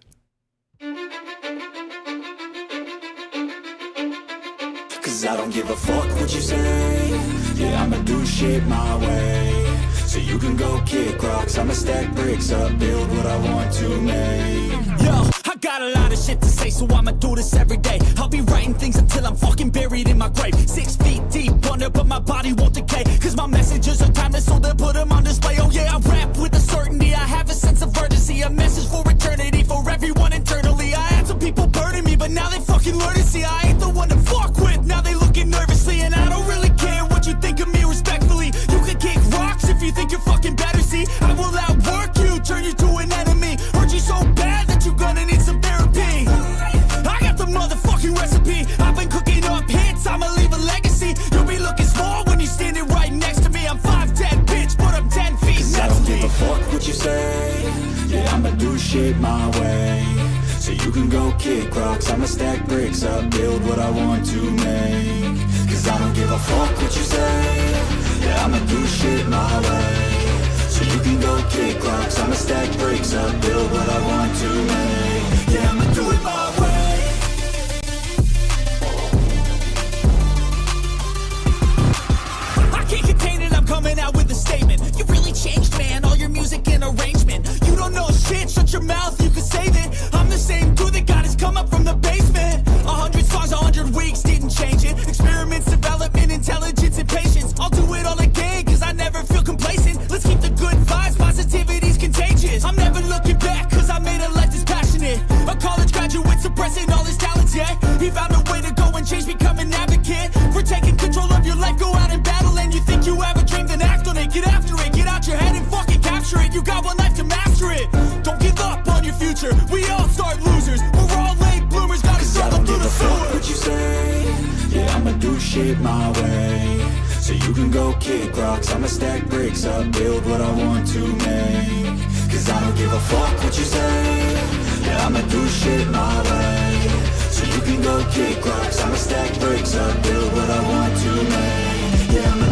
Cause I don't give a fuck what you say. Yeah, I'ma do shit my way. So you can go kick rocks, I'ma stack bricks up, build what I want to make. Yo, I got a lot of shit to say, so I'ma do this every day. I'll be writing things until I'm fucking buried in my grave. 6 feet deep under, but my body won't decay. Cause my messages are timeless, so they'll put them on display. Oh yeah, I rap with a certainty, I have a sense of urgency. A message for eternity, for everyone internally. I had some people burning me, but now they fucking learn to see I ain't the one to fuck with. Now they looking nervously, and I don't really care what you think of me respectfully. You can kick rocks if you think you're fucking better, see. I will outwork you, turn you to an enemy. Hurt you so bad that you're gonna need some therapy. I got the motherfucking recipe. I've been cooking up hits, I'ma leave a legacy. You'll be looking small when you're standing right next to me. I'm 5'10", bitch, but I'm 10 feet next to me. I don't give a fuck what you say. Yeah, I'ma do shit my way. So you can go kick rocks, I'ma stack bricks up, build what I want to make. Cause I don't give a fuck what you say. Yeah, I'ma do shit my way. So you can go kick rocks, I'ma stack bricks up, build what I want to make. Yeah, I'ma do it my way. I can't contain it, I'm coming out with a statement. You really changed, man, all your music and arrangement. You don't know shit, shut your mouth, you can save it. I'm the same dude that got his come up from the basement. 100 songs, 100 weeks, didn't change it. Experiments, development, intelligence, and patience. I'll do it all again, cause I never feel complacent. Let's keep the good vibes, positivity's contagious. I'm never looking back, cause I made a life that's passionate. A college graduate suppressing all his talents, yeah. He found a way to go and change, become an advocate. For taking control of your life, go out and battle. And you think you have a dream, then act on it. Get after it, get out your head and fucking capture it. You got one life to master it. Don't give up on your future, we all start losers. We're all late bloomers, gotta struggle through the floor. What you say, yeah, I'ma do shit my way. So you can go kick rocks, I'ma stack bricks up, build what I want to make. Cause I don't give a fuck what you say. Yeah, I'ma do shit my way. So you can go kick rocks, I'ma stack bricks up, build what I want to make. Yeah, I'ma